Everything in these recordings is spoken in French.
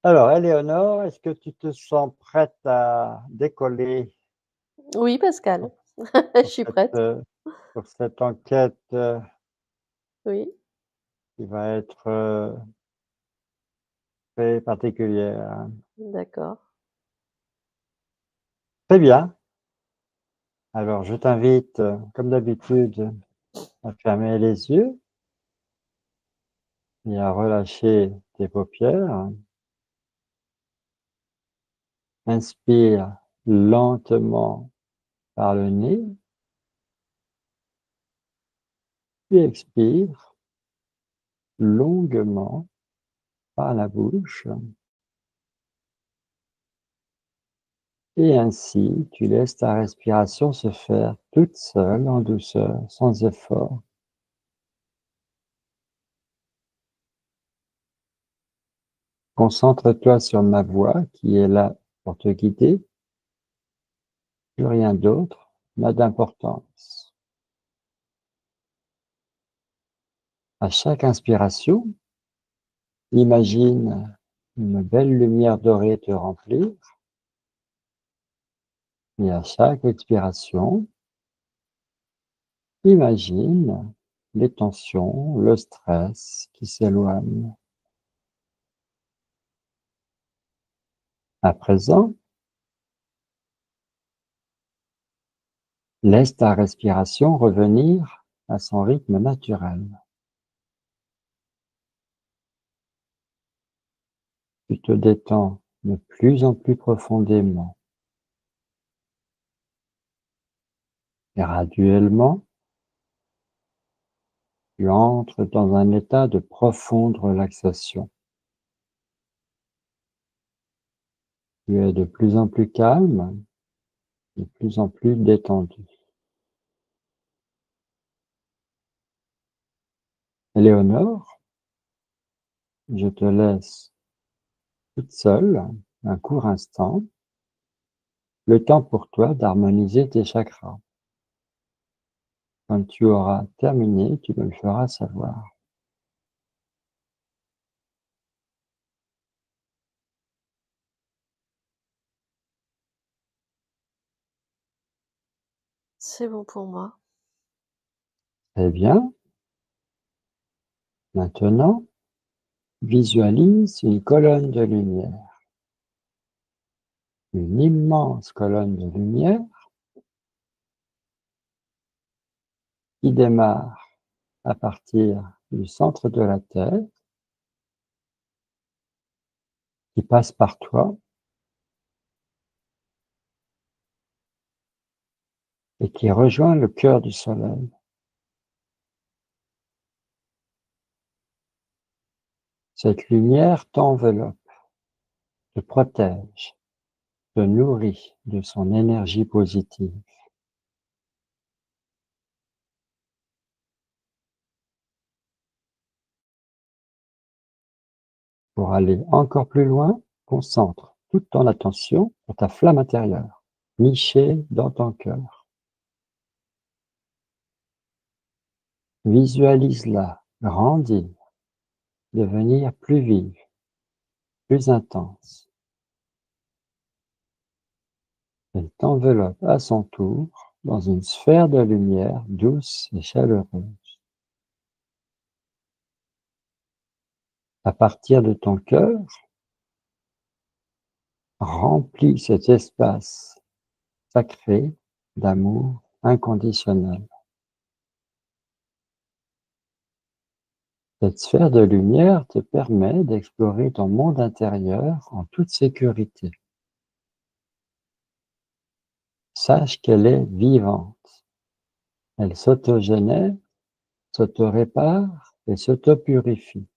Alors, Éléonore, est-ce que tu te sens prête à décoller Oui, Pascal, je pour suis prête. pour cette enquête Oui, qui va être très particulière, hein? d'accord. Très bien. Alors, je t'invite, comme d'habitude, à fermer les yeux et à relâcher tes paupières. Inspire lentement par le nez, puis expire longuement par la bouche. Et ainsi, tu laisses ta respiration se faire toute seule, en douceur, sans effort. Concentre-toi sur ma voix qui est là pour te guider. Plus rien d'autre n'a d'importance. À chaque inspiration, imagine une belle lumière dorée te remplir. Et à chaque expiration, imagine les tensions, le stress qui s'éloignent. À présent, laisse ta respiration revenir à son rythme naturel. Tu te détends de plus en plus profondément. Graduellement, tu entres dans un état de profonde relaxation. Tu es de plus en plus calme, de plus en plus détendu. Éléonore, je te laisse toute seule un court instant, le temps pour toi d'harmoniser tes chakras. Quand tu auras terminé, tu me le feras savoir. C'est bon pour moi. Très bien. Maintenant, visualise une colonne de lumière. Une immense colonne de lumière qui démarre à partir du centre de la Terre, qui passe par toi et qui rejoint le cœur du Soleil. Cette lumière t'enveloppe, te protège, te nourrit de son énergie positive. Pour aller encore plus loin, concentre toute ton attention sur ta flamme intérieure, nichée dans ton cœur. Visualise-la grandir, devenir plus vive, plus intense. Elle t'enveloppe à son tour dans une sphère de lumière douce et chaleureuse. À partir de ton cœur, remplis cet espace sacré d'amour inconditionnel. Cette sphère de lumière te permet d'explorer ton monde intérieur en toute sécurité. Sache qu'elle est vivante. Elle s'autogénère, s'auto-répare et s'auto-purifie.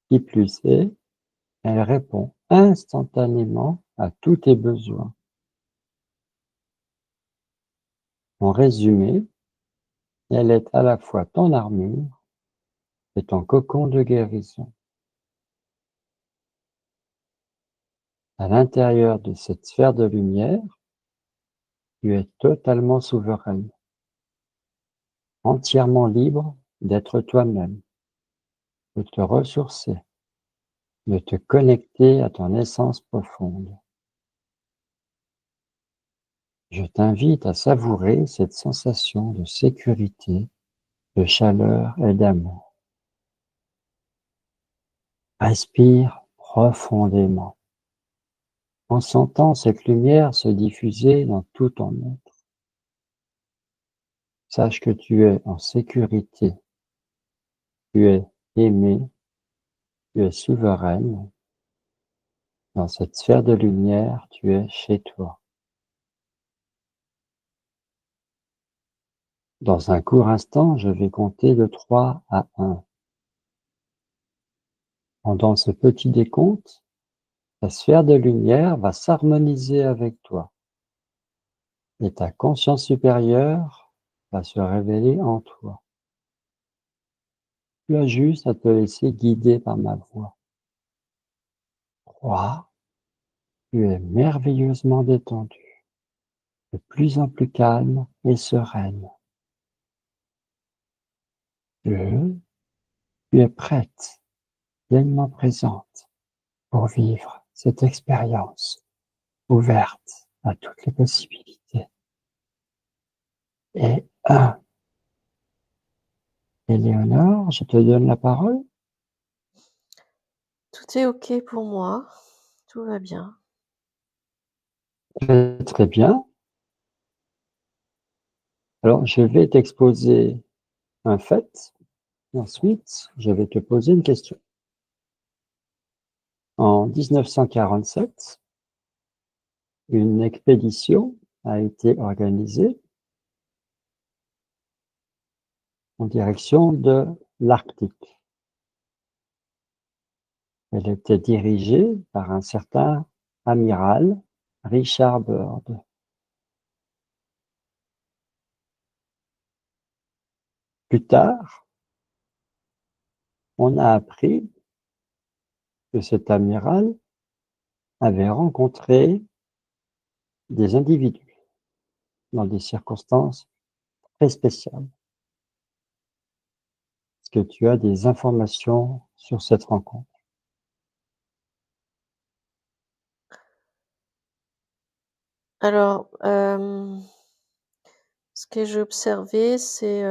Qui plus est, elle répond instantanément à tous tes besoins. En résumé, elle est à la fois ton armure et ton cocon de guérison. À l'intérieur de cette sphère de lumière, tu es totalement souveraine, entièrement libre d'être toi-même, de te ressourcer, de te connecter à ton essence profonde. Je t'invite à savourer cette sensation de sécurité, de chaleur et d'amour. Respire profondément, en sentant cette lumière se diffuser dans tout ton être. Sache que tu es en sécurité, tu es aimé, tu es souveraine. Dans cette sphère de lumière, tu es chez toi. Dans un court instant, je vais compter de 3 à 1. Pendant ce petit décompte, la sphère de lumière va s'harmoniser avec toi et ta conscience supérieure va se révéler en toi. Tu as juste à te laisser guider par ma voix. 3, tu es merveilleusement détendu, de plus en plus calme et sereine. 2, tu es prête, pleinement présente pour vivre cette expérience ouverte à toutes les possibilités. Et 1, Éléonore, je te donne la parole. Tout est OK pour moi. Tout va bien. Très, très bien. Alors, je vais t'exposer un fait, et ensuite, je vais te poser une question. En 1947, une expédition a été organisée en direction de l'Arctique. Elle était dirigée par un certain amiral Richard Byrd. Plus tard, on a appris que cet amiral avait rencontré des individus dans des circonstances très spéciales. Est-ce que tu as des informations sur cette rencontre? Alors, ce que j'ai observé, c'est,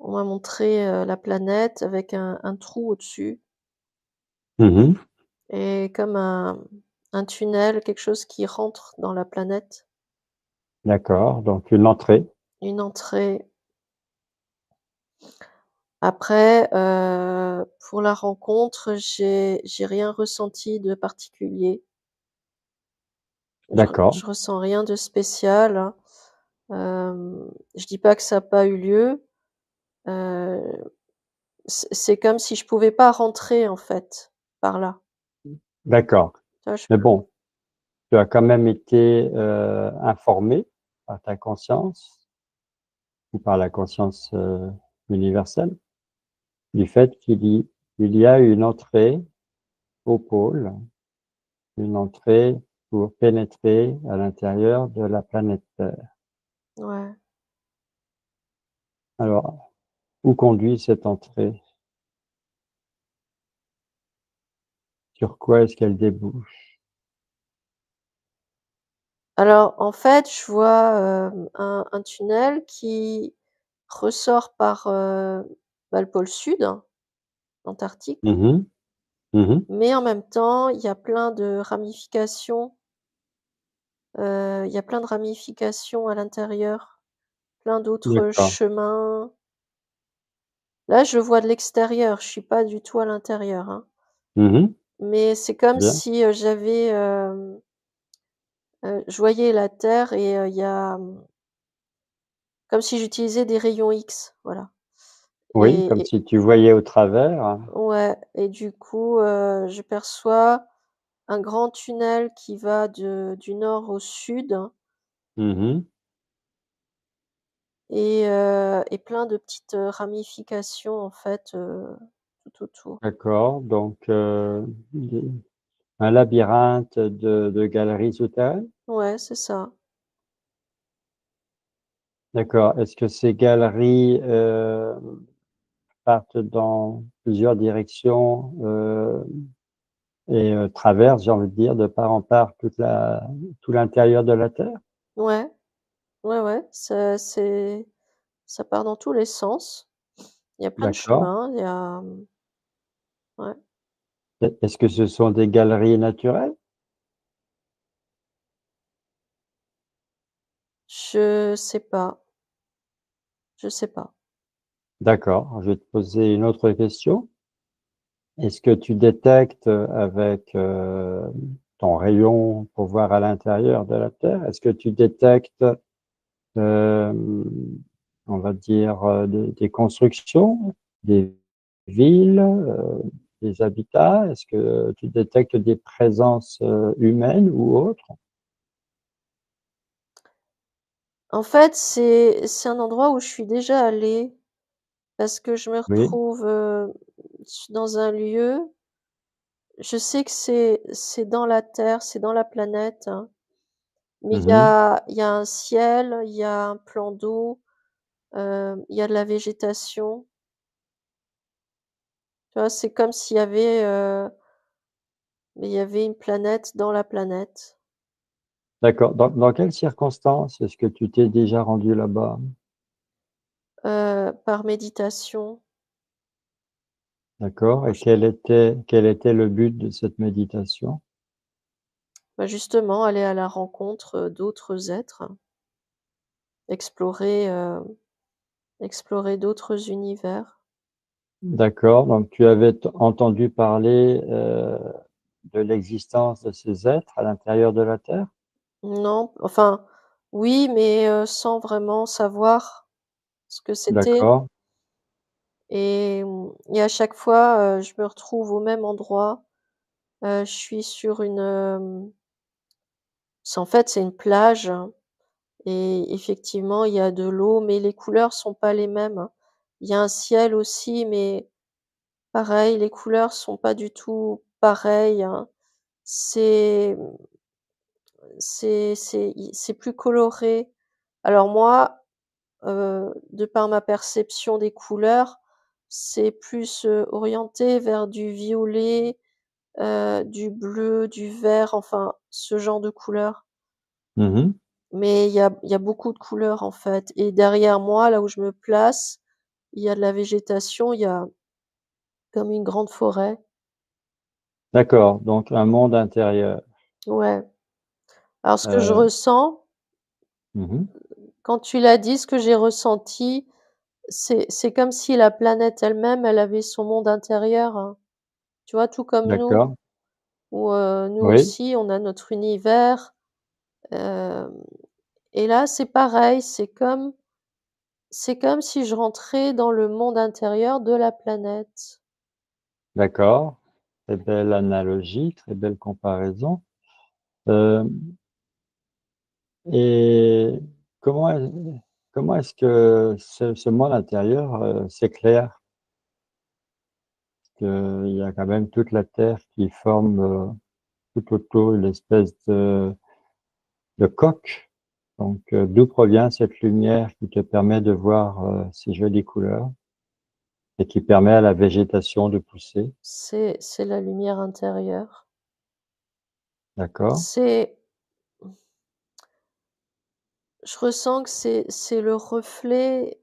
on m'a montré, la planète avec un trou au-dessus Mmh. et comme un tunnel, quelque chose qui rentre dans la planète, D'accord, donc une entrée. une entrée. Après, pour la rencontre, j'ai rien ressenti de particulier. D'accord. Je ressens rien de spécial, hein. Je dis pas que ça a pas eu lieu, heu, c'est comme si je pouvais pas rentrer, en fait, par là. D'accord. Tu vois? Je Mais bon, tu as quand même été, informé par ta conscience ou par la conscience, universelle du fait il y a une entrée au pôle, une entrée pour pénétrer à l'intérieur de la planète Terre. ouais. Alors, où conduit cette entrée? Sur quoi est-ce qu'elle débouche? Alors, en fait, je vois, un tunnel qui ressort par, bah, le pôle sud, hein, l'Antarctique, Mmh mh. Mmh. mais en même temps, il y a plein de ramifications, il y a plein de ramifications à l'intérieur, plein d'autres D'accord. chemins. Là, je vois de l'extérieur, je suis pas du tout à l'intérieur, hein, Mmh. mais c'est comme Bien. si, je voyais la Terre et il y a, comme si j'utilisais des rayons X, voilà. Oui, comme Et si tu voyais au travers. ouais, et du coup, je perçois un grand tunnel qui va du nord au sud Mmh. et plein de petites, ramifications en fait, tout autour. D'accord, donc des un labyrinthe de galeries souterraines? Ouais, c'est ça. D'accord. Est-ce que ces galeries, partent dans plusieurs directions et traversent, j'ai envie de dire, de part en part tout l'intérieur de la Terre? Ouais, ouais, ça part dans tous les sens. Il y a plein de D'accord. chemins, il y a, ouais. Est-ce que ce sont des galeries naturelles? Je sais pas, je sais pas. D'accord. Je vais te poser une autre question. Est-ce que tu détectes avec ton rayon pour voir à l'intérieur de la Terre, est-ce que tu détectes, euh, on va dire, des constructions, des villes, des habitats? Est-ce que tu détectes des présences humaines ou autres? En fait, c'est un endroit où je suis déjà allée parce que je me Oui. retrouve, dans un lieu, je sais que c'est dans la Terre, c'est dans la planète, hein, mais Mhm. il y a un ciel, il y a un plan d'eau, il y a de la végétation. Tu vois? C'est comme s'il y avait, il y avait une planète dans la planète, D'accord. Dans quelles circonstances est-ce que tu t'es déjà rendu là-bas? par méditation. D'accord. Quand Et je quel était le but de cette méditation? Bah, justement, aller à la rencontre, d'autres êtres, explorer, explorer d'autres univers. D'accord. Donc, tu avais entendu parler de l'existence de ces êtres à l'intérieur de la Terre? Non, enfin, oui, mais sans vraiment savoir ce que c'était D'accord. et à chaque fois, je me retrouve au même endroit. Je suis sur une, c'est une plage, hein, et effectivement, il y a de l'eau, mais les couleurs sont pas les mêmes, hein. Il y a un ciel aussi, mais pareil, les couleurs sont pas du tout pareilles, hein. C'est c'est plus coloré. Alors moi, de par ma perception des couleurs, c'est plus, orienté vers du violet, du bleu, du vert, enfin ce genre de couleurs. Mhm. Mais il y a beaucoup de couleurs en fait et derrière moi, là où je me place, il y a de la végétation, il y a comme une grande forêt. D'accord. Donc, un monde intérieur. Ouais. Alors ce que je Euh, ressens, mhm. quand tu l'as dit, ce que j'ai ressenti, c'est comme si la planète elle-même, elle avait son monde intérieur, hein. Tu vois? Tout comme nous, D'accord. où, nous Oui. aussi on a notre univers, hem et là c'est pareil, c'est comme si je rentrais dans le monde intérieur de la planète. D'accord. Très belle analogie, très belle comparaison. Euh, et comment est- comment est-ce que ce monde intérieur s'éclaire? Il y a quand même toute la Terre qui forme tout autour une espèce de coque. Donc, d'où provient cette lumière qui te permet de voir ces jolies couleurs et qui permet à la végétation de pousser? C'est la lumière intérieure. D'accord? C'est Je ressens que c'est le reflet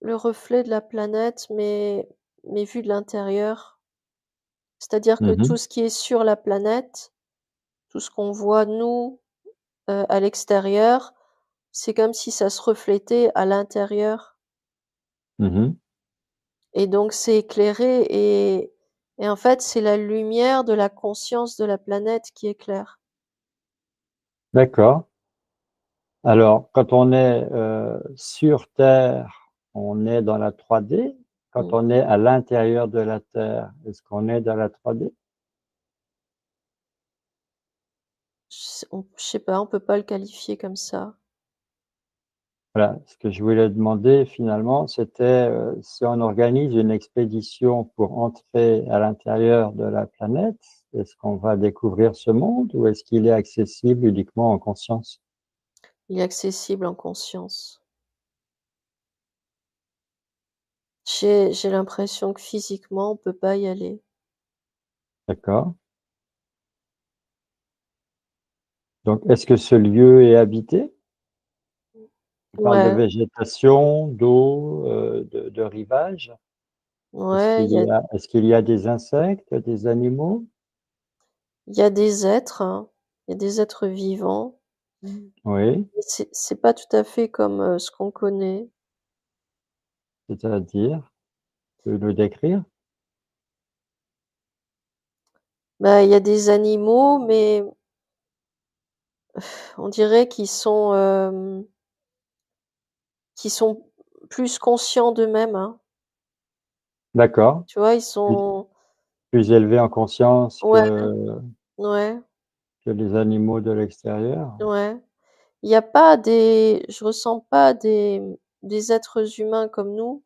de la planète, mais vu de l'intérieur. C'est-à-dire que tout Mhm. ce qui est sur la planète, tout ce qu'on voit nous, à l'extérieur, c'est comme si ça se reflétait à l'intérieur Mhm. et donc c'est éclairé et en fait, c'est la lumière de la conscience de la planète qui éclaire. D'accord. Alors, quand on est sur Terre, on est dans la 3D. Quand Mmh. on est à l'intérieur de la Terre, est-ce qu'on est dans la 3D? Je sais pas, on peut pas le qualifier comme ça. Voilà, ce que je voulais demander finalement, c'était si on organise une expédition pour entrer à l'intérieur de la planète, est-ce qu'on va découvrir ce monde ou est-ce qu'il est accessible uniquement en conscience? Il est accessible en conscience. J'ai l'impression que physiquement, on peut pas y aller. D'accord. Donc, est-ce que ce lieu est habité? On parle de Ouais, végétation, d'eau, de rivage. ouais, Est-ce qu'il y a des insectes, des animaux? il y a des êtres, hein, il y a des êtres vivants. Oui, Mais c'est pas tout à fait comme, ce qu'on connaît. c'est-à-dire, tu peux le décrire? Bah, il y a des animaux, mais on dirait qu'ils sont plus conscients d'eux-mêmes, hein. D'accord. Tu vois? Ils Plus sont plus élevé en conscience ouais, ouais, que les animaux de l'extérieur? ouais. Il y a pas des je ressens pas des êtres humains comme nous.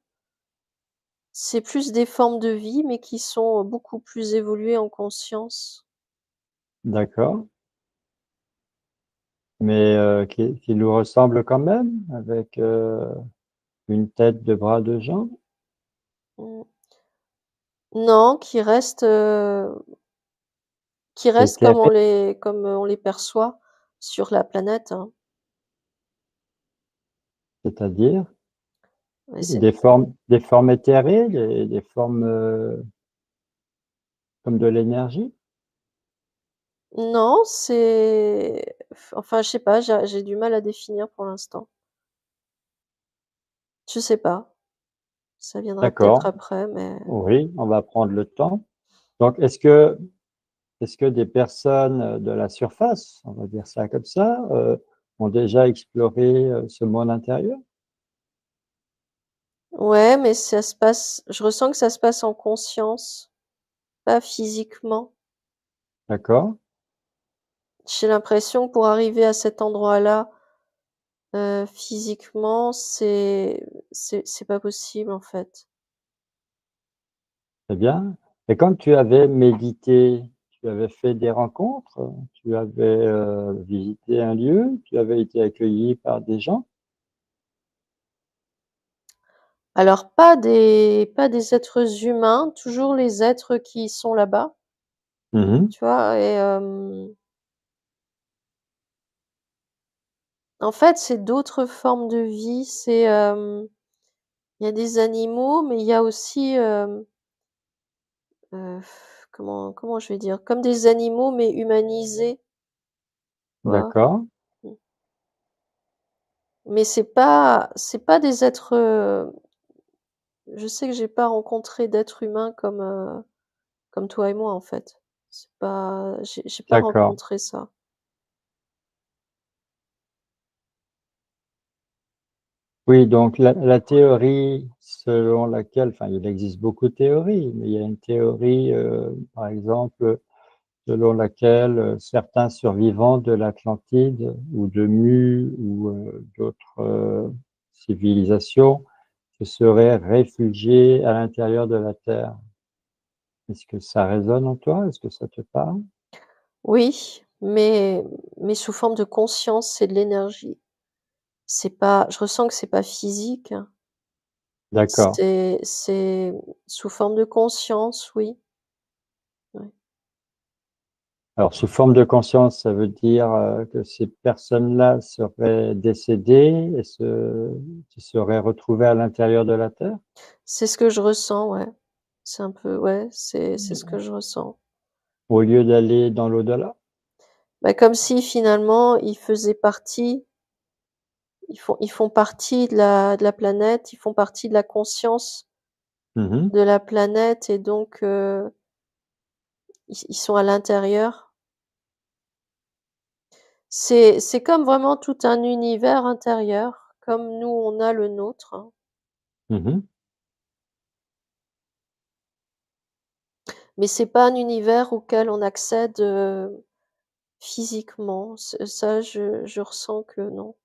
C'est plus des formes de vie, mais qui sont beaucoup plus évoluées en conscience. D'accord. Mais qui nous ressemblent quand même, avec une tête, 2 bras, 2 jambes? Mmh. Non, qui restent Éthérés, comme on les perçoit sur la planète, hein. c'est-à-dire Ouais, c'est des formes éthérées, des formes comme de l'énergie? non, c'est enfin, je sais pas, j'ai du mal à définir pour l'instant. Je sais pas, ça viendra peut-être D'accord. après, mais Oui, on va prendre le temps. Donc, est-ce que des personnes de la surface, on va dire ça comme ça, ont déjà exploré ce monde intérieur? ouais, mais ça se passe je ressens que ça se passe en conscience, pas physiquement. D'accord, J'ai l'impression que pour arriver à cet endroit-là, physiquement, c'est pas possible, en fait. très bien. Et quand tu avais médité, tu avais fait des rencontres? Tu avais visité un lieu? Tu avais été accueilli par des gens? Alors pas des êtres humains, toujours les êtres qui sont là-bas, Mhm. tu vois? Et en fait, c'est d'autres formes de vie. Il y a des animaux, mais il y a aussi, heu, comment je vais dire? Comme des animaux, mais humanisés, tu vois? D'accord, Mmh. Mais c'est pas des êtres, je sais que j'ai pas rencontré d'êtres humains comme toi et moi, en fait. C'est pas j'ai pas d'accord. rencontré ça. Oui, donc la théorie selon laquelle, enfin, il existe beaucoup de théories, mais il y a une théorie, par exemple, selon laquelle certains survivants de l'Atlantide ou de Mu ou d'autres civilisations se seraient réfugiés à l'intérieur de la Terre. Est-ce que ça résonne en toi? Est-ce que ça te parle? Oui, mais sous forme de conscience, c'est de l'énergie. C'est pas je ressens que c'est pas physique, hein. D'accord. C'est sous forme de conscience, oui, ouais. Alors, sous forme de conscience, ça veut dire que ces personnes-là seraient décédées et se seraient retrouvées à l'intérieur de la Terre? C'est ce que je ressens, ouais. C'est un peu ouais, c'est ce que je ressens. Au lieu d'aller dans l'au-delà? Bah, comme si finalement ils font partie de la planète, ils font partie de la conscience Mhm. de la planète et donc ils sont à l'intérieur. C'est comme vraiment tout un univers intérieur, comme nous on a le nôtre, hein. Mhm. Mais c'est pas un univers auquel on accède, physiquement. Ça je ressens que non.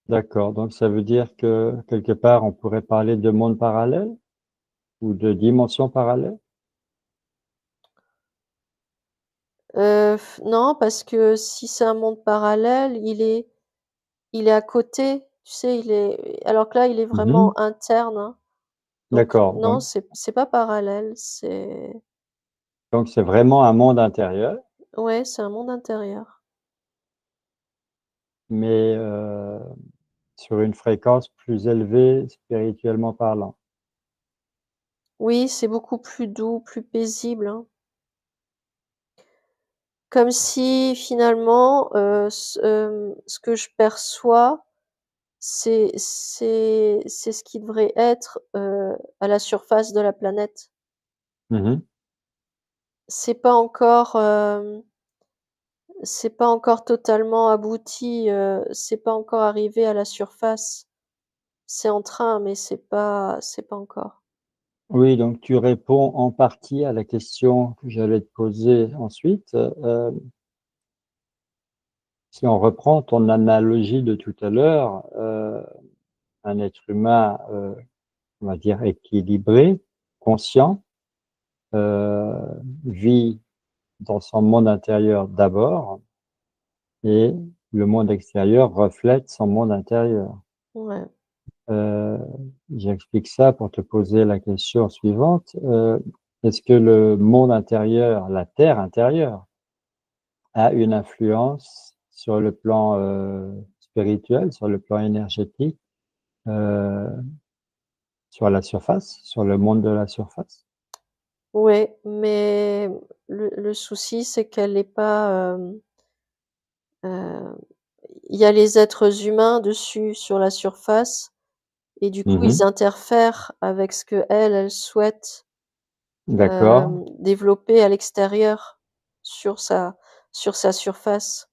D'accord. Donc, ça veut dire que quelque part, on pourrait parler de monde parallèle ou de dimension parallèle? Non, parce que si c'est un monde parallèle, il est à côté, tu sais, il est alors que là, il est Mhm. vraiment interne, hein. Donc D'accord, non, c'est pas parallèle, donc c'est vraiment un monde intérieur, ouais, c'est un monde intérieur. mais sur une fréquence plus élevée spirituellement parlant. Oui, c'est beaucoup plus doux, plus paisible, hein. Comme si finalement, ce que je perçois, c'est ce qui devrait être, à la surface de la planète. Mmh. C'est pas encore, c'est pas encore totalement abouti, c'est pas encore arrivé à la surface. C'est en train, mais c'est pas encore. Oui, donc tu réponds en partie à la question que j'allais te poser ensuite. Si on reprend ton analogie de tout à l'heure, un être humain, on va dire équilibré, conscient, heu, vit dans son monde intérieur d'abord et le monde extérieur reflète son monde intérieur. Ouais. Heu, J'explique ça pour te poser la question suivante, est-ce que le monde intérieur, la terre intérieure, a une influence sur le plan, spirituel, sur le plan énergétique, heu, sur la surface, sur le monde de la surface? Ouais, mais le souci, c'est qu'elle est pas, heu, il y a les êtres humains dessus, sur la surface et du coup, Mmh. ils interfèrent avec ce qu'elle, elle souhaite, D'accord, développer à l'extérieur, sur sa sur sa surface.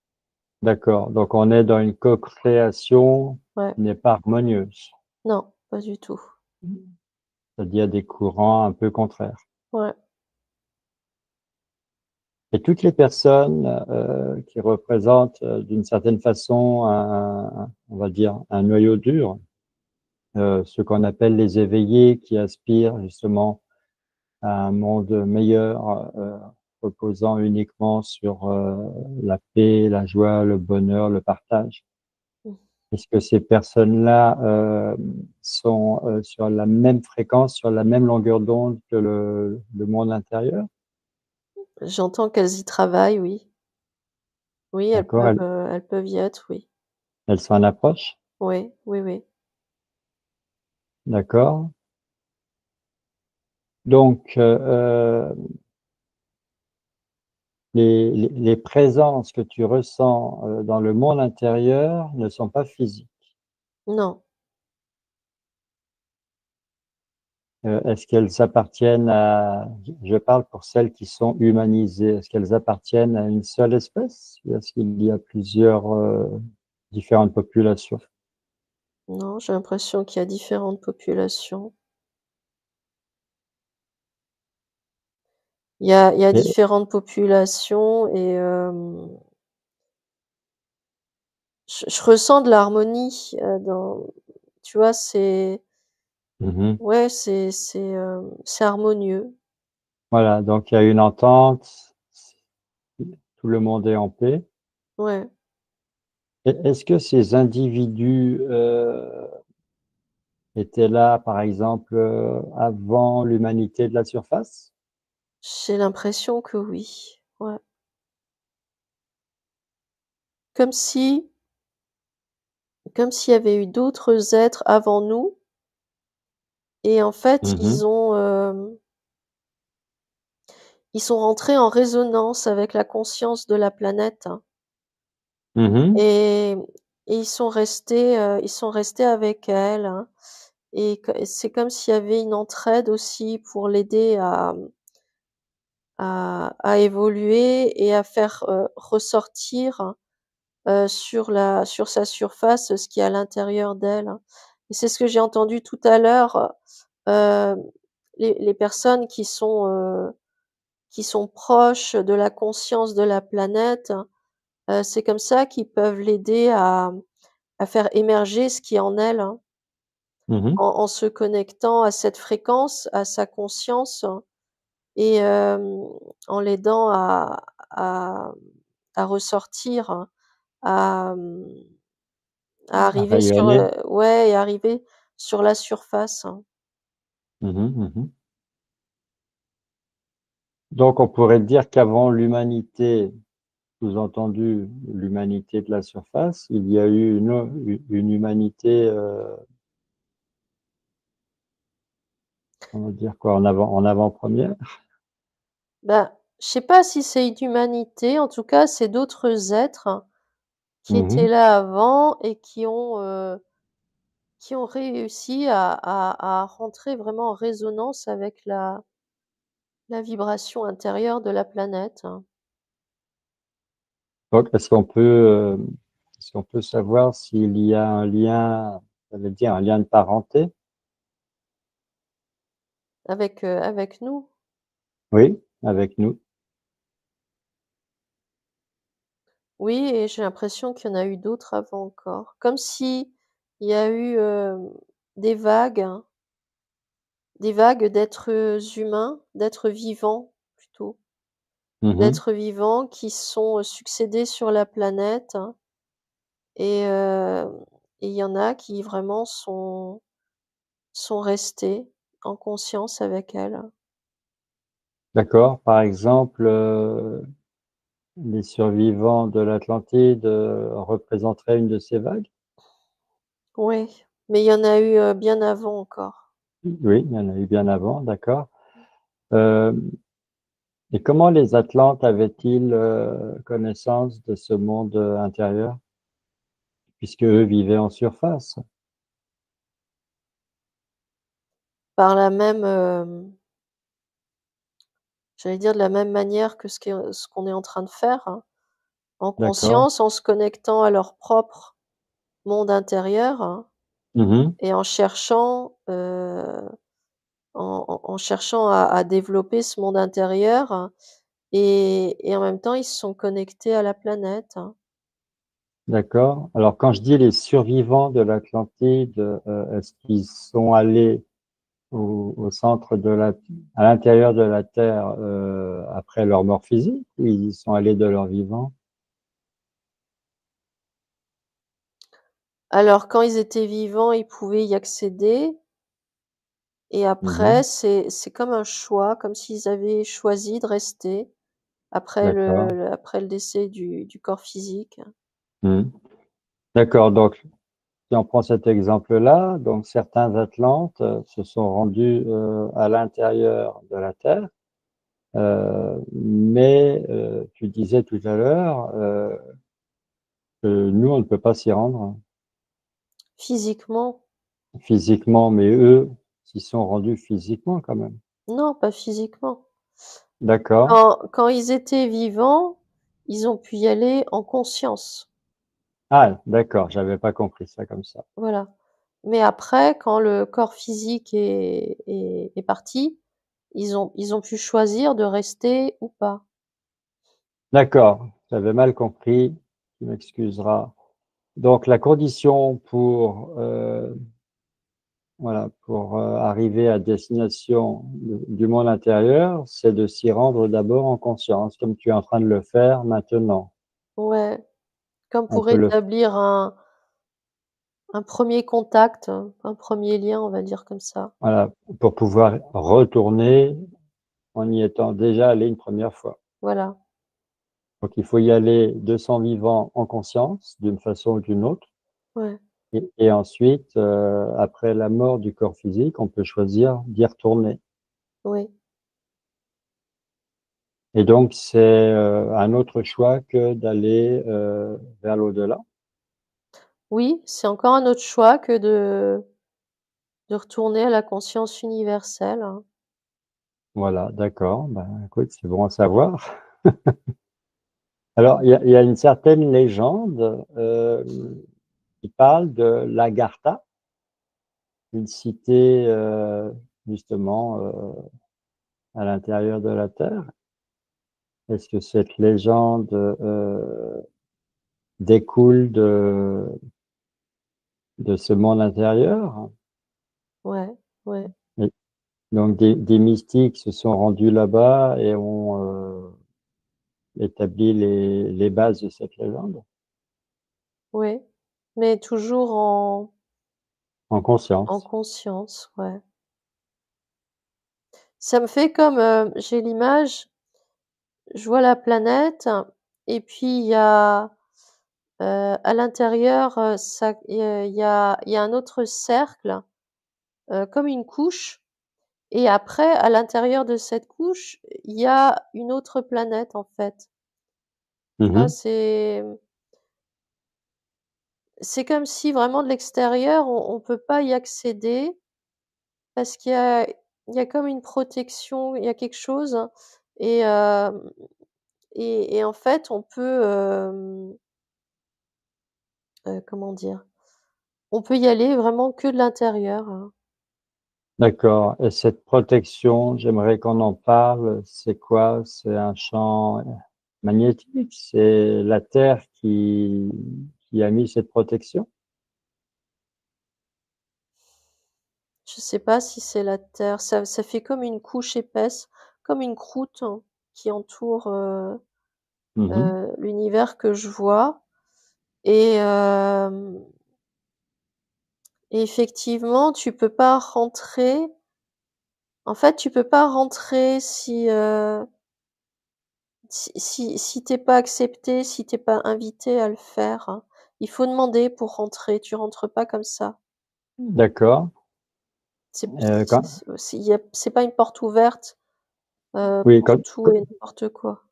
d'accord. Donc on est dans une co-création Ouais. qui n'est pas harmonieuse. Non, pas du tout. C'est-à-dire des courants un peu contraires. Ouais. Et toutes les personnes, qui représentent, d'une certaine façon on va dire un noyau dur, ceux qu'on appelle les éveillés qui aspirent justement à un monde meilleur, reposant uniquement sur, la paix, la joie, le bonheur, le partage. Mmh. Est-ce que ces personnes-là, sont, sur la même fréquence, sur la même longueur d'onde que le monde intérieur? J'entends qu'elles y travaillent, oui. Oui, D'accord, elles peuvent y être, oui. elles s'en approchent? Oui, oui, oui. D'accord. Donc, les présences que tu ressens, dans le monde intérieur ne sont pas physiques. Non, Est-ce qu'elles appartiennent à je parle pour celles qui sont humanisées, est-ce qu'elles appartiennent à une seule espèce? Ou est-ce qu'il y a plusieurs, différentes populations? non, j'ai l'impression qu'il y a différentes populations. Il y a Et différentes populations et je ressens de l'harmonie, dans tu vois? mmh. Ouais, c'est harmonieux. Voilà, donc il y a une entente, tout le monde est en paix. Ouais, Et est-ce que ces individus, étaient là, par exemple, avant l'humanité de la surface? j'ai l'impression que oui. Ouais. Comme si comme s'il y avait eu d'autres êtres avant nous et en fait, Mmh. ils sont rentrés en résonance avec la conscience de la planète, hein, Mmh. et ils sont restés avec elle, hein, et c'est comme s'il y avait une entraide aussi pour l'aider à évoluer et à faire, ressortir, sur sa surface, ce qui est à l'intérieur d'elle, hein. Et c'est ce que j'ai entendu tout à l'heure, les personnes qui sont proches de la conscience de la planète, c'est comme ça qu'ils peuvent l'aider à faire émerger ce qui est en elle, hein, Mmh. en se connectant à cette fréquence, à sa conscience et en l'aidant à ressortir, hein, à, à À arriver sur, rayonner? ouais et arriver sur la surface, hein. Mhm, mhm. Donc, on pourrait dire qu'avant l'humanité, sous-entendu l'humanité de la surface, il y a eu une humanité, on va dire quoi, en avant-première. Ben, je sais pas si c'est une humanité, en tout cas, c'est d'autres êtres qui étaient Mhm. là avant et qui ont réussi à rentrer vraiment en résonance avec la vibration intérieure de la planète. Donc, est-ce qu'on peut savoir s'il y a un lien, ça veut dire un lien de parenté? Avec nous. Oui, avec nous. Oui, et j'ai l'impression qu'il y en a eu d'autres avant encore. Comme si il y a eu des vagues, hein, des vagues d'êtres humains, d'êtres vivants plutôt, Mhm. d'êtres vivants qui se sont succédés sur la planète, hein, et et il y en a qui vraiment sont restés en conscience avec elle. D'accord. Par exemple, les survivants de l'Atlantide représenteraient une de ces vagues? Oui, mais il y en a eu bien avant encore. Oui, il y en a eu bien avant, d'accord. Euh, et comment les Atlantes avaient-ils connaissance de ce monde intérieur, puisque eux vivaient en surface? Par la même, j'allais dire de la même manière que ce qu'on est en train de faire, hein, en D'accord. conscience, en se connectant à leur propre monde intérieur, hein, Mhm. et en cherchant, en cherchant à développer ce monde intérieur, hein, et en même temps, ils se sont connectés à la planète, hein. D'accord. Alors, quand je dis les survivants de l'Atlantide, est-ce qu'ils sont allés au centre à l'intérieur de la Terre après leur mort physique, ou ils y sont allés de leur vivant? Alors quand ils étaient vivants, ils pouvaient y accéder, et après Mhm. c'est comme un choix, comme s'ils avaient choisi de rester après D'accord. après le décès du corps physique. Mhm. D'accord. Donc, si on prend cet exemple-là, donc certains Atlantes se sont rendus à l'intérieur de la Terre, mais tu disais tout à l'heure que nous, on ne peut pas s'y rendre Physiquement? physiquement, mais eux s'y sont rendus physiquement quand même. Non, pas physiquement. D'accord. Quand ils étaient vivants, ils ont pu y aller en conscience, Ah, d'accord, j'avais pas compris ça comme ça. voilà. Mais après, quand le corps physique est parti, ils ont pu choisir de rester ou pas. D'accord, j'avais mal compris, tu m'excuseras. Donc la condition pour voilà, pour arriver à destination du monde intérieur, c'est de s'y rendre d'abord en conscience, comme tu es en train de le faire maintenant. Ouais, comme On pour peut le, établir un premier contact, un premier lien, on va dire comme ça. voilà, pour pouvoir retourner en y étant déjà allé une première fois. Voilà, Donc il faut y aller de son vivant en conscience, d'une façon ou d'une autre. ouais, Et ensuite, après la mort du corps physique, on peut choisir d'y retourner. oui. Et donc, c'est un autre choix que d'aller vers l'au-delà. Oui, c'est encore un autre choix que de retourner à la conscience universelle, hein. Voilà, d'accord. Ben, écoute, c'est bon à savoir. Alors, il y a une certaine légende qui parle de l'Agartha, une cité justement à l'intérieur de la Terre. Est-ce que cette légende découle de ce monde intérieur? Ouais, ouais, Et donc, des mystiques se sont rendus là-bas et ont établi les bases de cette légende ouais. Mais toujours en en conscience. conscience, ouais. Ça me fait comme, j'ai l'image, je vois la planète et puis il y a, à l'intérieur, ça il y a un autre cercle, comme une couche et après à l'intérieur de cette couche, il y a une autre planète, en fait. Tu vois? Mmh. C'est comme si vraiment de l'extérieur on peut pas y accéder parce qu'il y a comme une protection, il y a quelque chose et hem et en fait on peut, comment dire? On peut y aller vraiment que de l'intérieur, hein. D'accord, et cette protection, j'aimerais qu'on en parle. C'est quoi? C'est un champ magnétique? C'est la Terre qui a mis cette protection? Je sais pas si c'est la terre, ça fait comme une couche épaisse, comme une croûte, hein, qui entoure, Mmh. l'univers que je vois et effectivement tu peux pas rentrer si tu pas accepté, si t'es pas invité à le faire, hein. Il faut demander pour rentrer, tu rentres pas comme ça. D'accord, quand C'est pas une porte ouverte, oui, pour tout et n'importe quoi.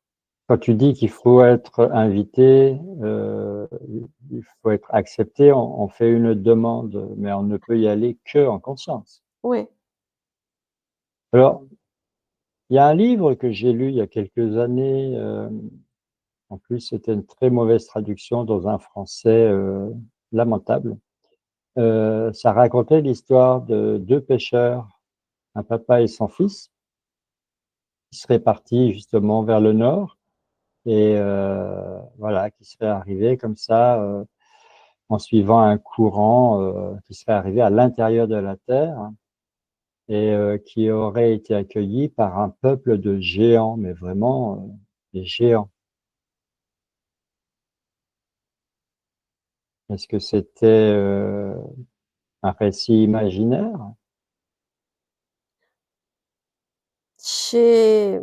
quand tu dis qu'il faut être invité, il faut être accepté, on fait une demande, mais on ne peut y aller qu'en conscience. Oui, Alors, il y a un livre que j'ai lu il y a quelques années, en plus c'était une très mauvaise traduction dans un français, lamentable. Ça racontait l'histoire de 2 pêcheurs, un papa et son fils, qui seraient partis justement vers le nord et voilà, qui seraient arrivés comme ça, en suivant un courant, qui serait arrivé à l'intérieur de la Terre et qui aurait été accueilli par un peuple de géants, mais vraiment, des géants. Est-ce que c'était, un récit imaginaire? j'ai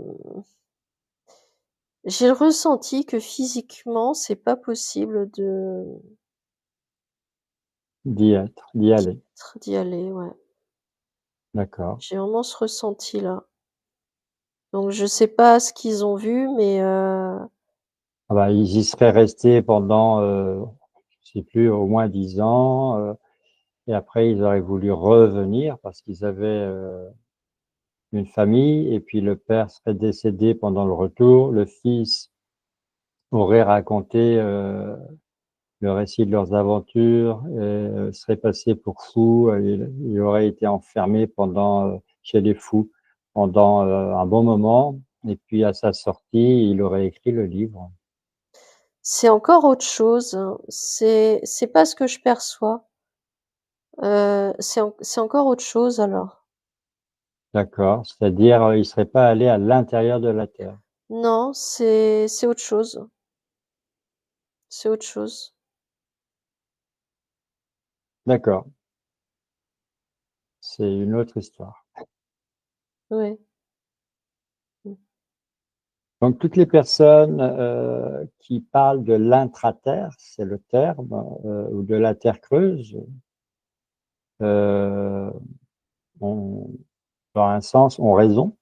j'ai le ressenti que physiquement, c'est pas possible D'y aller? d'y aller, ouais. D'accord. J'ai vraiment ce ressenti-là. Donc je sais pas ce qu'ils ont vu, mais Ah bah, ils y seraient restés pendant, je sais plus, au moins 10 ans, et après ils auraient voulu revenir parce qu'ils avaient, une famille et puis le père serait décédé pendant le retour. Le fils aurait raconté, le récit de leurs aventures et serait passé pour fou. Il aurait été enfermé pendant, chez les fous pendant, un bon moment et puis à sa sortie, il aurait écrit le livre. c'est encore autre chose, hein. C'est pas ce que je perçois. C'est encore autre chose alors. D'accord, c'est-à-dire, il serait pas allé à l'intérieur de la terre. Non, c'est autre chose. C'est autre chose. D'accord, c'est une autre histoire. Oui. Mmh. Donc toutes les personnes, qui parlent de l'intraterre, c'est le terme, ou de la terre creuse, heu, ont dans un sens, ont raison,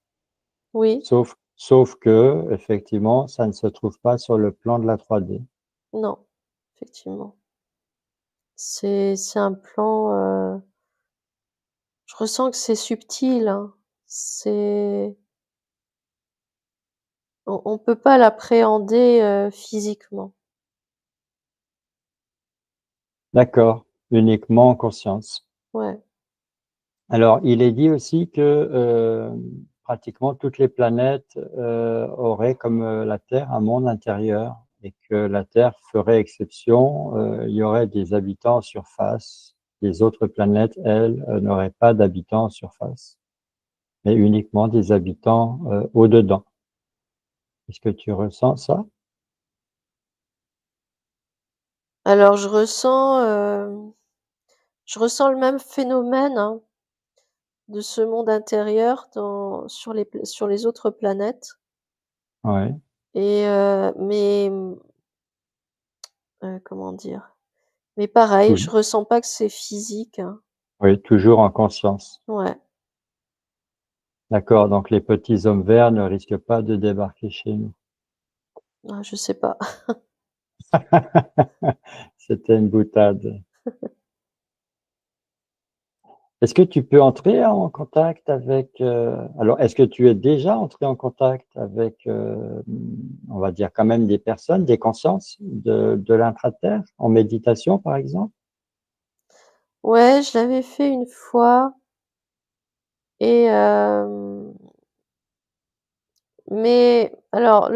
Oui, sauf que effectivement, ça ne se trouve pas sur le plan de la 3D. non, effectivement. C'est un plan, je ressens que c'est subtil, hein. C'est on peut pas l'appréhender, physiquement. D'accord, uniquement en conscience. Ouais, Alors, il est dit aussi que pratiquement toutes les planètes auraient, comme la Terre, un monde intérieur et que la Terre ferait exception. Il y aurait des habitants en surface. Les autres planètes, elles, n'auraient pas d'habitants en surface, mais uniquement des habitants au-dedans. Est-ce que tu ressens ça? alors je ressens le même phénomène, hein, de ce monde intérieur sur les autres planètes Ouais, et mais comment dire? Mais pareil, tou je ressens pas que c'est physique, hein. oui, toujours en conscience. Ouais, D'accord, donc les petits hommes verts ne risquent pas de débarquer chez nous. ah, je sais pas. C'était une boutade. Est-ce que tu peux entrer en contact avec, alors est-ce que tu es déjà entré en contact avec, on va dire quand même des personnes, des consciences de l'intra-terre, en méditation par exemple? Ouais, je l'avais fait une fois et mais alors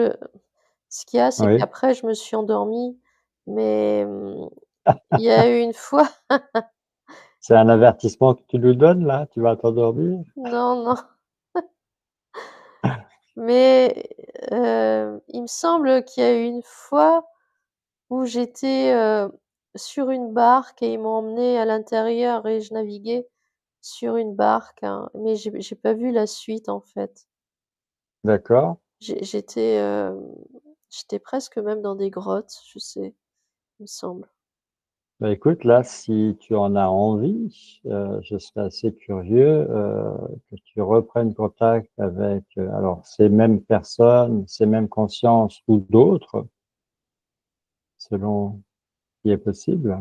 ce qu'il y a, c'est Oui, qu'après je me suis endormie, mais il y a eu une fois c'est un avertissement que tu nous donnes là, tu vas t'endormir? non, non, mais il me semble qu'il y a eu une fois où j'étais, sur une barque et ils m'ont emmenée à l'intérieur et je naviguais sur une barque, hein, mais j'ai pas vu la suite, en fait. D'accord. J'étais presque même dans des grottes, je sais, il me semble. Bah, écoute, là, si tu en as envie, je serais assez curieux que tu reprennes contact avec alors ces mêmes personnes, ces mêmes consciences ou d'autres, selon ce qui est possible.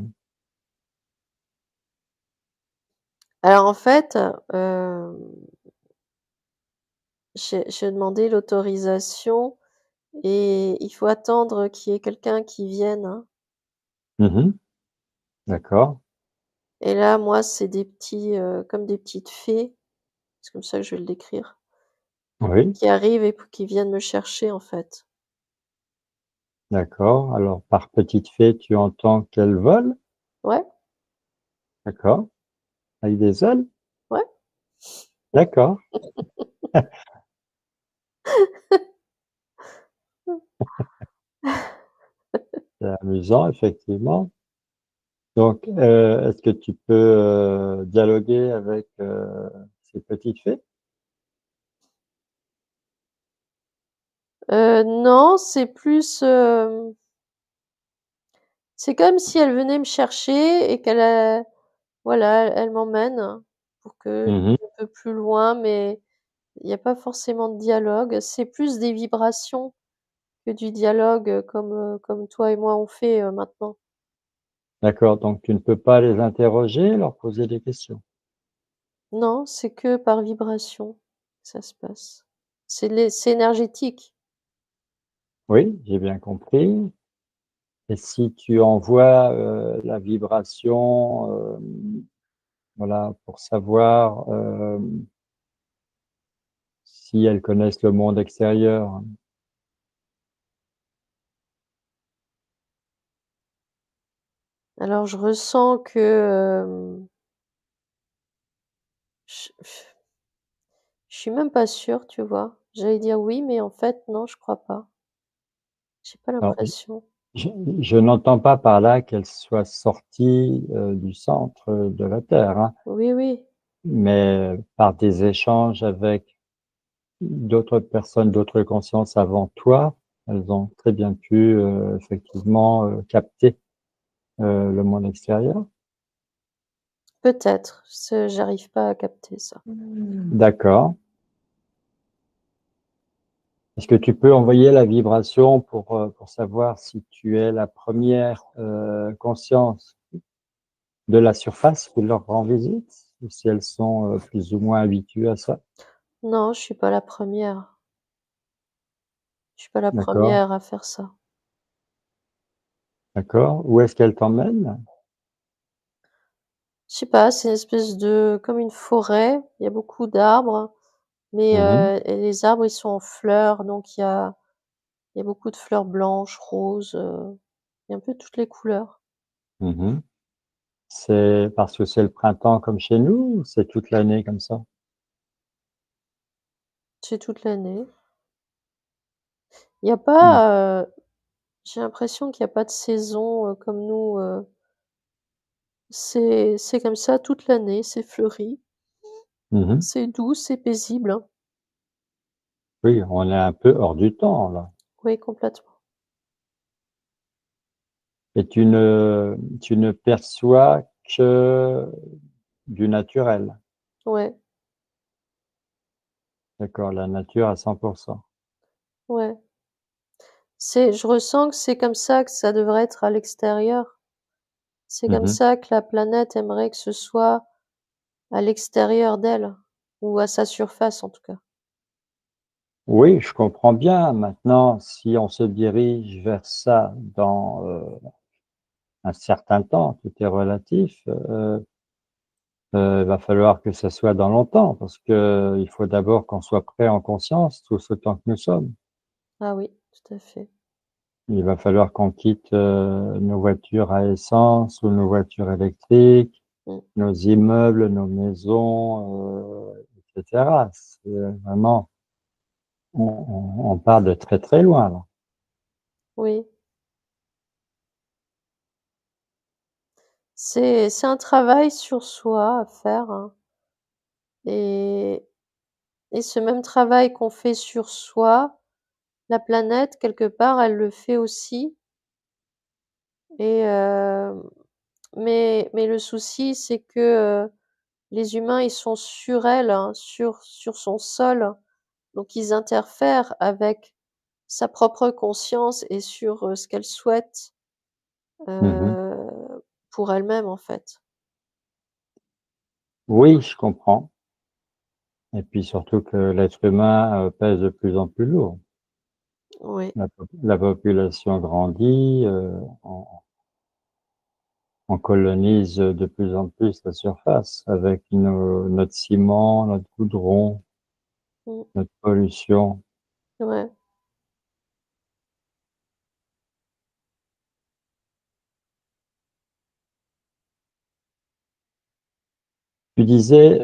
Alors en fait, j'ai demandé l'autorisation et il faut attendre qu'il y ait quelqu'un qui vienne, hein. Mhm. D'accord. Et là, moi, c'est des petits, comme des petites fées, c'est comme ça que je vais le décrire, Oui, qui arrivent et qui viennent me chercher, en fait. d'accord. Alors, par petite fée, tu entends qu'elle vole, Ouais, d'accord, avec des ailes, ouais. d'accord. C'est amusant, effectivement. Donc, est-ce que tu peux dialoguer avec ces petites fées? Non, c'est plus, c'est comme si elle venait me chercher et voilà, elle m'emmène pour que Mhm. un peu plus loin, mais il y a pas forcément de dialogue. C'est plus des vibrations que du dialogue, comme toi et moi on fait, maintenant. D'accord, donc tu ne peux pas les interroger, leur poser des questions. Non, c'est que par vibration que ça se passe. C'est énergétique. Oui, j'ai bien compris. Et si tu envoies la vibration, voilà, pour savoir si elles connaissent le monde extérieur. Alors je ressens que, je suis même pas sûre, tu vois? J'allais dire oui, mais en fait non, je crois pas. J'ai pas Alors, l'impression. je, je n'entends pas par là qu'elles soient sorties du centre de la Terre, hein, Oui, oui, mais par des échanges avec d'autres personnes, d'autres consciences avant toi, elles ont très bien pu effectivement capter le monde extérieur. peut-être. J'arrive pas à capter ça. D'accord. Est-ce que tu peux envoyer la vibration pour savoir si tu es la première conscience de la surface qui leur rend visite, ou si elles sont plus ou moins habituées à ça? Non, je suis pas la première. Je suis pas la D'accord, première à faire ça. d'accord. Où est-ce qu'elles t'emmènent? Je sais pas, c'est une espèce de comme une forêt, il y a beaucoup d'arbres, mais Mhm, et les arbres, ils sont en fleurs, donc il y a beaucoup de fleurs blanches, roses, il y a un peu toutes les couleurs. mhm. C'est parce que c'est le printemps comme chez nous, ou c'est toute l'année comme ça? C'est toute l'année. Il y a Mm. pas, j'ai l'impression qu'il y a pas de saison, comme nous, c'est comme ça toute l'année, c'est fleuri. Mmh. C'est doux, c'est paisible, hein. Oui, on est un peu hors du temps, là. Oui, complètement. Et tu ne perçois que du naturel. Ouais, D'accord, la nature à 100. ouais. Je ressens que c'est comme ça que ça devrait être à l'extérieur. C'est comme Mmh. ça que la planète aimerait que ce soit à l'extérieur d'elle, ou à sa surface en tout cas. Oui, je comprends bien. Maintenant, si on se dirige vers ça dans, un certain temps, tout est relatif, il va falloir que ça soit dans longtemps parce qu'il faut d'abord qu'on soit prêt en conscience, tous autant que nous sommes. Ah oui, tout à fait. Il va falloir qu'on quitte, nos voitures à essence ou nos voitures électriques, Mmh. nos immeubles, nos maisons, et cetera. C'est vraiment on part de très, très loin là. Oui, c'est un travail sur soi à faire, hein, et ce même travail qu'on fait sur soi, la planète quelque part elle le fait aussi, et mais le souci c'est que, les humains ils sont sur elle, hein, sur son sol, donc ils interfèrent avec sa propre conscience et sur, ce qu'elle souhaite, Mmh. heu, pour elle-même en fait. Oui, je comprends et puis surtout que l'être humain, pèse de plus en plus lourd. Oui. La population grandit, on colonise de plus en plus la surface avec notre ciment, notre goudron, Mmh. notre pollution. Ouais. Tu disais,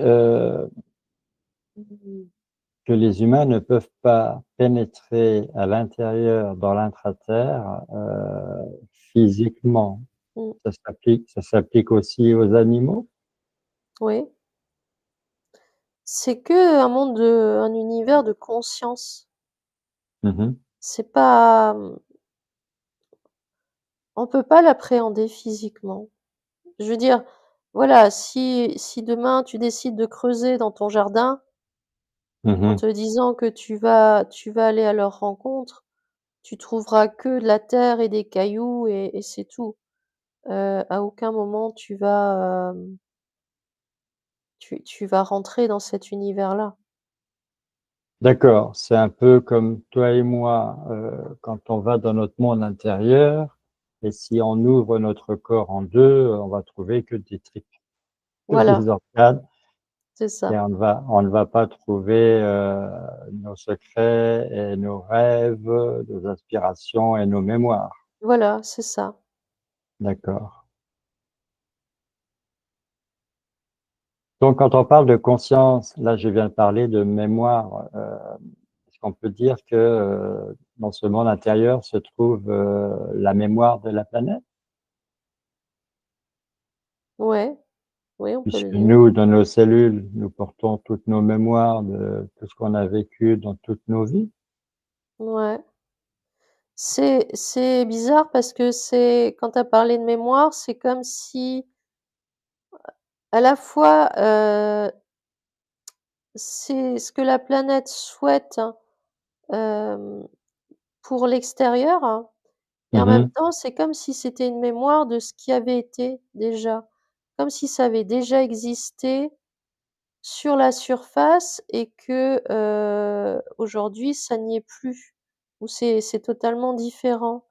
que les humains ne peuvent pas pénétrer à l'intérieur dans l'intraterre, physiquement. Mmh. Ça s'applique aussi aux animaux? Oui. C'est que un univers de conscience. Mmh. C'est pas, on peut pas l'appréhender physiquement. Je veux dire, voilà, si demain tu décides de creuser dans ton jardin en Mmh. te disant que tu vas aller à leur rencontre, tu trouveras que de la terre et des cailloux, et c'est tout. À aucun moment tu vas rentrer dans cet univers-là. D'accord, c'est un peu comme toi et moi, quand on va dans notre monde intérieur et si on ouvre notre corps en 2, on va trouver que des tripes, que Voilà, des organes c'est et ça. on ne va pas trouver, nos secrets et nos rêves, nos aspirations et nos mémoires. Voilà, c'est ça. D'accord. Donc quand on parle de conscience, là je viens de parler de mémoire, est-ce qu'on peut dire que, dans ce monde intérieur se trouve, la mémoire de la planète? Ouais, oui, on peut le Puisque dire. nous, dans nos cellules, nous portons toutes nos mémoires de tout ce qu'on a vécu dans toutes nos vies. Ouais. C'est bizarre parce que c'est quand tu as parlé de mémoire, c'est comme si, à la fois, c'est ce que la planète souhaite, hein, hem, pour l'extérieur, hein, et en même Mmh. temps, c'est comme si c'était une mémoire de ce qui avait été déjà. Comme si ça avait déjà existé sur la surface et que, aujourd'hui, ça n'y est plus, ou c'est totalement différent.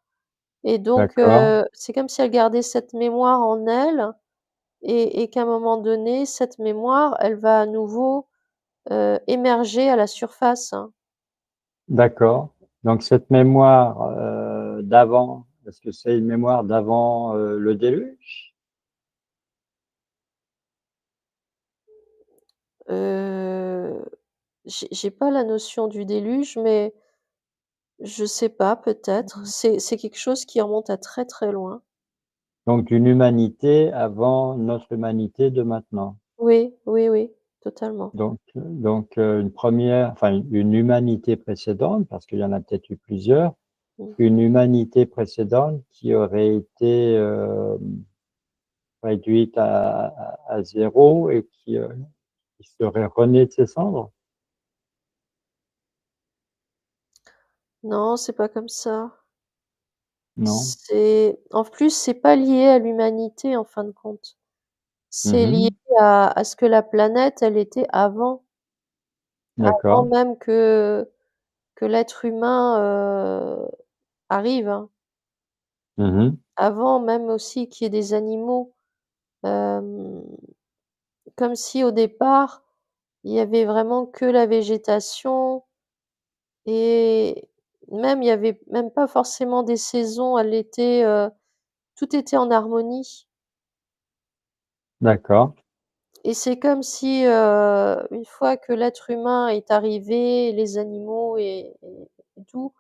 Et donc, D'accord, c'est comme si elle gardait cette mémoire en elle, et qu'à un moment donné, cette mémoire, elle va à nouveau, émerger à la surface, hein. d'accord. Donc cette mémoire, d'avant, est-ce que c'est une mémoire d'avant, le déluge? Heu, j'ai pas la notion du déluge, mais je sais pas, peut-être. C'est quelque chose qui remonte à très, très loin. Donc d'une humanité avant notre humanité de maintenant. Oui, oui, oui. totalement. Une première, enfin une humanité précédente, parce qu'il y en a peut-être eu plusieurs, Mmh. une humanité précédente qui aurait été réduite à zéro et qui serait renée de ses cendres? Non, c'est pas comme ça. Non? C'est en plus, c'est pas lié à l'humanité en fin de compte. C'est lié Mhm. à ce que la planète, elle était avant D'accord. même que l'être humain, arrive, hein. Mhm. Avant même aussi qu'il y ait des animaux, hem, comme si au départ, il y avait vraiment que la végétation et même il y avait même pas forcément des saisons à l'été, tout était en harmonie D'accord. et c'est comme si, une fois que l'être humain est arrivé, les animaux et tout,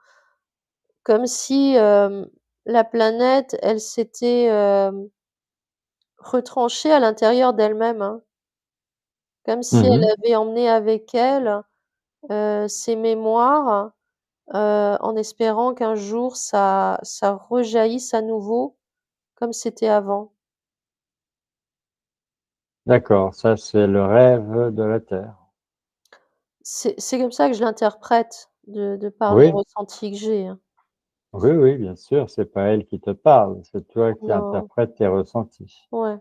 comme si, la planète, elle s'était, retranchée à l'intérieur d'elle-même, hein. Comme si elle Mhm. avait emmené avec elle, ses mémoires, en espérant qu'un jour ça rejaillisse à nouveau comme c'était avant. D'accord, ça c'est le rêve de la Terre. C'est comme ça que je l'interprète de par le Oui, ressenti que j'ai, hein. oui, oui, bien sûr, c'est pas elle qui te parle, c'est toi qui Non, interprètes tes ressentis. ouais,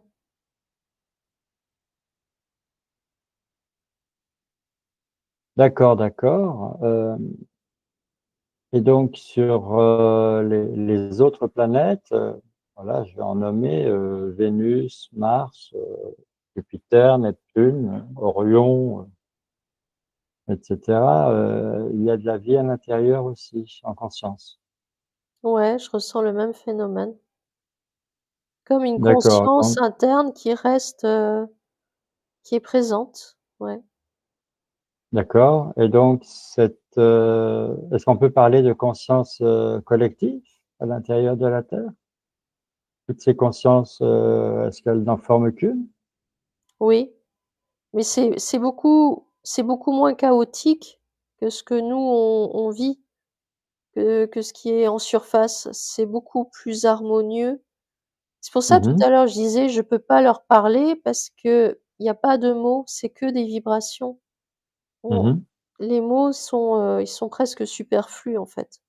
D'accord, d'accord. Et donc sur les autres planètes, voilà, je vais en nommer Vénus, Mars, Jupiter, Neptune, Orion, etc. Il y a de la vie à l'intérieur aussi, en conscience. ouais, je ressens le même phénomène. Comme une D'accord, conscience donc, interne qui reste, qui est présente, ouais. d'accord. Et donc, est-ce qu'on peut parler de conscience collective à l'intérieur de la Terre? Toutes ces consciences, est-ce qu'elles n'en forment qu'une? Oui, mais c'est beaucoup moins chaotique que ce que nous on vit, que ce qui est en surface. C'est beaucoup plus harmonieux. C'est pour ça tout Mhm, à l'heure je disais: «Je peux pas leur parler parce qu'il y a pas de mots, c'est que des vibrations». On mhm. Les mots sont, ils sont presque superflus en fait.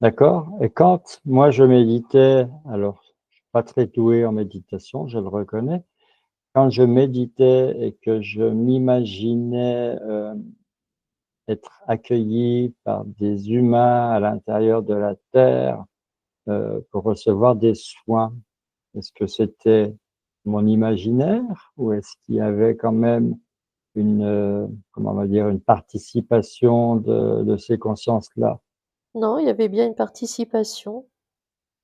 D'accord. Et quand moi je méditais, alors je suis pas très doué en méditation, je le reconnais. Quand je méditais et que je m'imaginais être accueilli par des humains à l'intérieur de la Terre pour recevoir des soins, est-ce que c'était mon imaginaire ou est-ce qu'il y avait quand même comment on va dire, une participation de ces consciences-là? Non, il y avait bien une participation.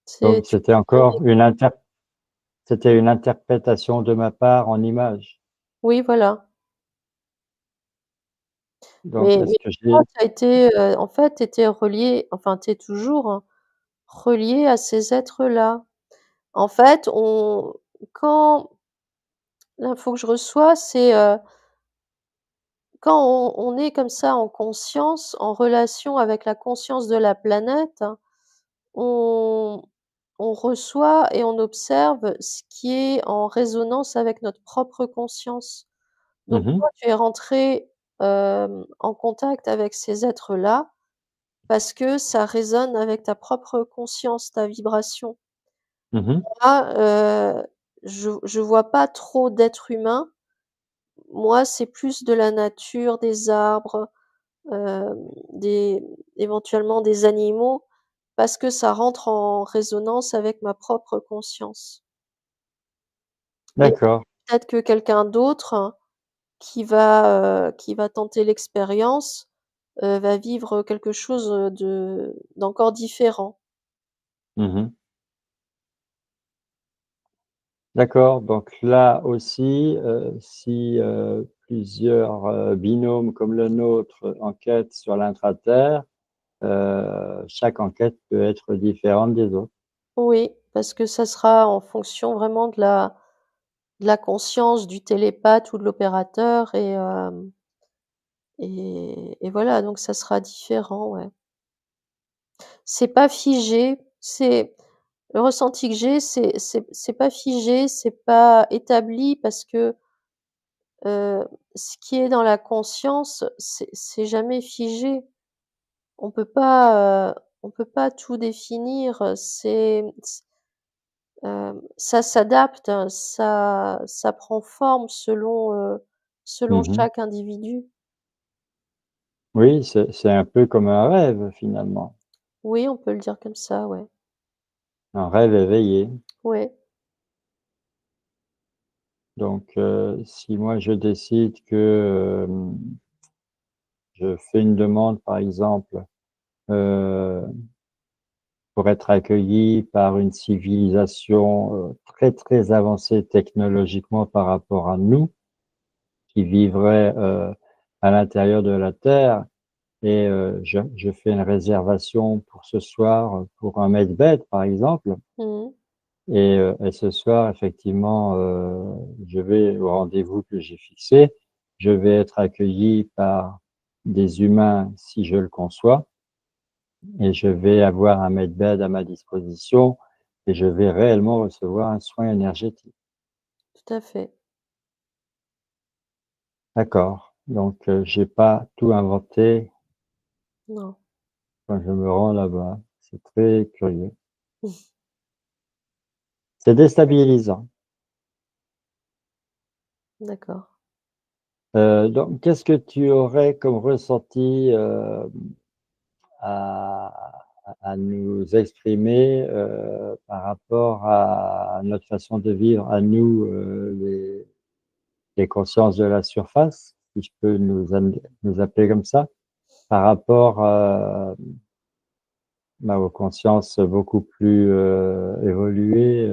C'est Donc tu c'était comprenais. encore c'était une interprétation de ma part en images. Oui, voilà. Donc est-ce Mais que toi, j'ai tu as été, en fait, tu étais relié, enfin, tu es toujours, hein, relié à ces êtres-là. En fait, on quand l'info que je reçois, c'est, quand on est comme ça en conscience, en relation avec la conscience de la planète, on on reçoit et on observe ce qui est en résonance avec notre propre conscience. Donc mmh toi, tu es rentré, en contact avec ces êtres-là parce que ça résonne avec ta propre conscience, ta vibration. mh, Moi, je vois pas trop d'êtres humains. Moi, c'est plus de la nature, des arbres, des éventuellement des animaux, parce que ça rentre en résonance avec ma propre conscience et d'accord, peut-être que quelqu'un d'autre qui va tenter l'expérience, va vivre quelque chose, d'encore différent. mmh. D'accord, donc là aussi, si, plusieurs, binômes comme le nôtre enquêtent sur l'intraterre, chaque enquête peut être différente des autres. Oui, parce que ça sera en fonction vraiment de la conscience du télépathe ou de l'opérateur et voilà, donc ça sera différent, ouais. C'est pas figé, c'est le ressenti que j'ai, c'est pas figé, c'est pas établi parce que, heu, ce qui est dans la conscience, c'est jamais figé. On peut pas, on peut pas tout définir, ça s'adapte, hein, ça prend forme selon Mmh. chaque individu. Oui, c'est un peu comme un rêve finalement, Oui, on peut le dire comme ça, ouais. un rêve éveillé. Ouais. Donc si moi je décide que, je fais une demande par exemple, heu, pour être accueilli par une civilisation, très, très avancée technologiquement par rapport à nous, qui vivrait, à l'intérieur de la Terre et je fais une réservation pour ce soir, pour un Macbeth par exemple. Mmh. Et ce soir, effectivement, je vais au rendez-vous que j'ai fixé. Je vais être accueilli par des humains, si je le conçois, et je vais avoir un medbed à ma disposition et je vais réellement recevoir un soin énergétique. Tout à fait. D'accord, donc j'ai pas tout inventé Non. quand je me rends là-bas. C'est très curieux. C'est déstabilisant. D'accord. Donc qu'est-ce que tu aurais comme ressenti, à nous exprimer, par rapport à notre façon de vivre à nous, les consciences de la surface, si je peux nous appeler comme ça, par rapport, bah, aux consciences beaucoup plus, évoluées,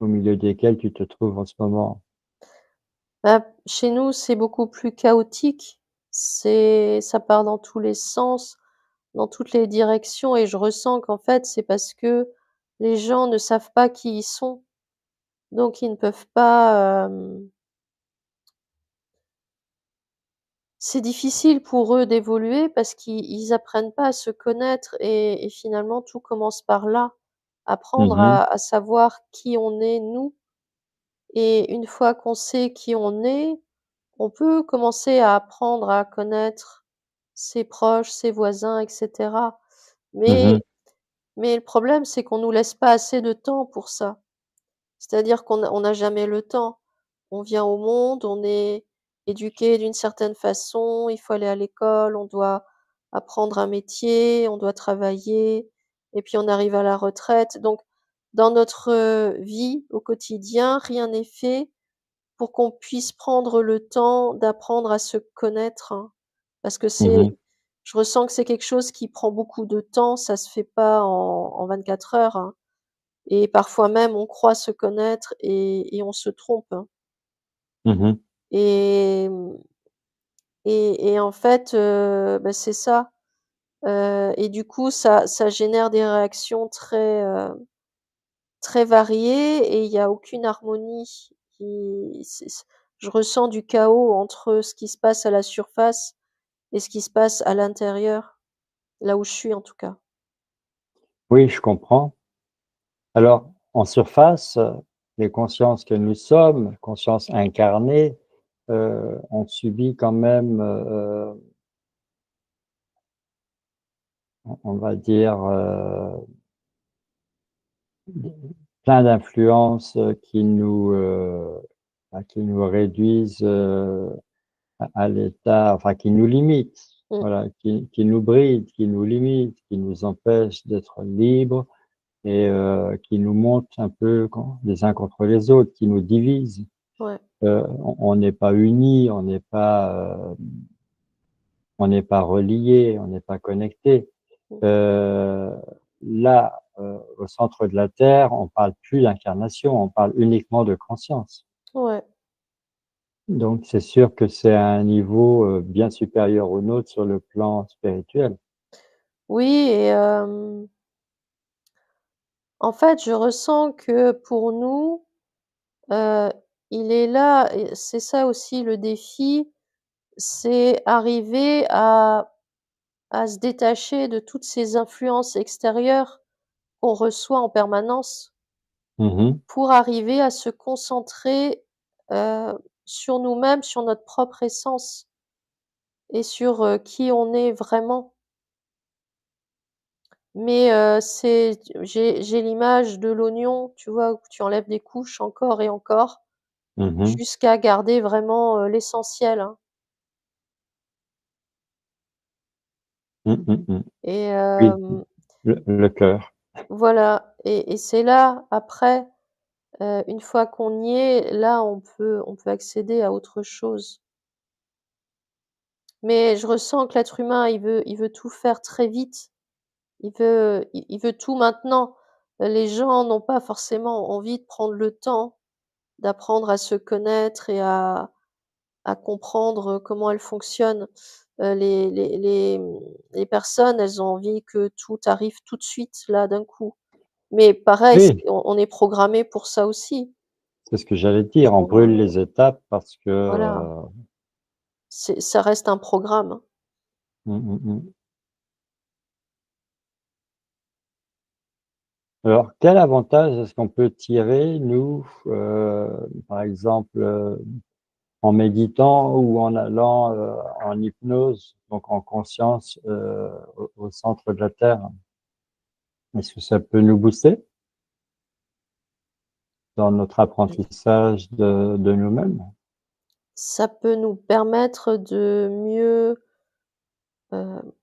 au milieu desquelles tu te trouves en ce moment? Bah, chez nous, c'est beaucoup plus chaotique. Ça part dans tous les sens, dans toutes les directions et je ressens qu'en fait, c'est parce que les gens ne savent pas qui ils sont. Donc ils ne peuvent pas, c'est difficile pour eux d'évoluer parce qu'ils apprennent pas à se connaître et finalement tout commence par là. Apprendre Mmh. à savoir qui on est nous et une fois qu'on sait qui on est, on peut commencer à apprendre à connaître ses proches, ses voisins et cetera. Mais Mmh. mais le problème, c'est qu'on nous laisse pas assez de temps pour ça. C'est-à-dire qu'on n'a jamais le temps. On vient au monde, on est éduqué d'une certaine façon, il faut aller à l'école, on doit apprendre un métier, on doit travailler et puis on arrive à la retraite. Donc dans notre, vie au quotidien, rien n'est fait pour qu'on puisse prendre le temps d'apprendre à se connaître, hein. Parce que Mmh. je ressens que c'est quelque chose qui prend beaucoup de temps, ça se fait pas en 24 heures, hein. Et parfois même, on croit se connaître et on se trompe, hein. Mmh. Et et en fait, bah, c'est ça, et du coup, ça génère des réactions très variées et il y a aucune harmonie. Je ressens du chaos entre ce qui se passe à la surface et ce qui se passe à l'intérieur, là où je suis en tout cas. Oui, je comprends. Alors, en surface, les consciences que nous sommes, consciences incarnées, ont subi quand même, on va dire, plein d'influences, qui nous réduisent, à l'état enfin qui nous limitent, Mmh, voilà, qui nous brident, qui nous limitent, qui nous empêchent d'être libres et qui nous montent un peu les uns contre les autres, qui nous divisent. ouais. On n'est pas unis, on n'est pas reliés, on n'est pas connectés. Mmh, Heu, Là, au centre de la Terre, on parle plus d'incarnation, on parle uniquement de conscience. ouais. Donc c'est sûr que c'est à un niveau, bien supérieur au nôtre sur le plan spirituel. Oui et En fait, je ressens que pour nous, heu, il est là et c'est ça aussi le défi, c'est arriver à se détacher de toutes ces influences extérieures qu'on reçoit en permanence Mmh. pour arriver à se concentrer, heu, sur nous-mêmes, sur notre propre essence et sur, qui on est vraiment. Mais, c'est j'ai l'image de l'oignon, tu vois? Où tu enlèves des couches encore et encore Mmh. jusqu'à garder vraiment, l'essentiel, hein. Mmh, mmh mh. Et Oui, le cœur. voilà et c'est là après, une fois qu'on y est, là on peut accéder à autre chose. Mais je ressens que l'être humain, il veut tout faire très vite. Il veut tout maintenant. Les gens n'ont pas forcément envie de prendre le temps d'apprendre à se connaître et à comprendre comment elles fonctionnent. Les personnes, elles ont envie que tout arrive tout de suite, là, d'un coup. Mais pareil, Oui, on est programmé pour ça aussi. c'est ce que j'allais dire, on brûle On les étapes parce que, Voilà, ça reste un programme. mmh mh mh. Alors, quel avantage est-ce qu'on peut tirer, nous, par exemple, en méditant ou en allant, en hypnose, donc en conscience, au centre de la terre? Est-ce que ça peut nous booster dans notre apprentissage de nous-mêmes? Ça peut nous permettre de mieux, heu,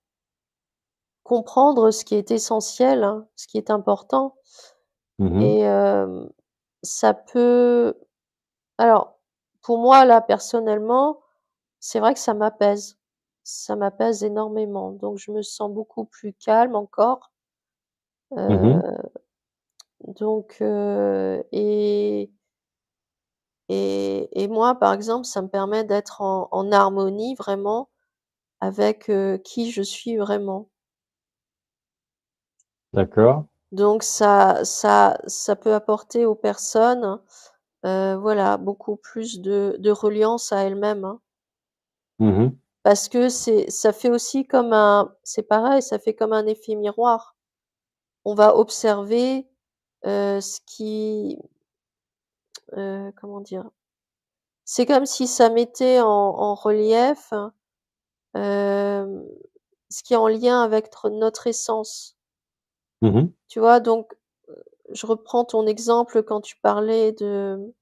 comprendre ce qui est essentiel, hein, ce qui est important Mmh mh. et ça peut alors, pour moi, là, personnellement, c'est vrai que ça m'apaise. Ça m'apaise énormément, donc je me sens beaucoup plus calme encore, Mmh. heu, donc et moi, par exemple, ça me permet d'être en harmonie vraiment avec, qui je suis vraiment. D'accord. Donc ça peut apporter aux personnes, voilà, beaucoup plus de reliance à elles-mêmes, hein. Mmh mh. Parce que ça fait aussi comme c'est pareil, ça fait comme un effet miroir. On va observer, ce qui, comment dire? C'est comme si ça mettait en relief, hem, ce qui est en lien avec notre essence, Mmh. tu vois? Donc, je reprends ton exemple quand tu parlais de,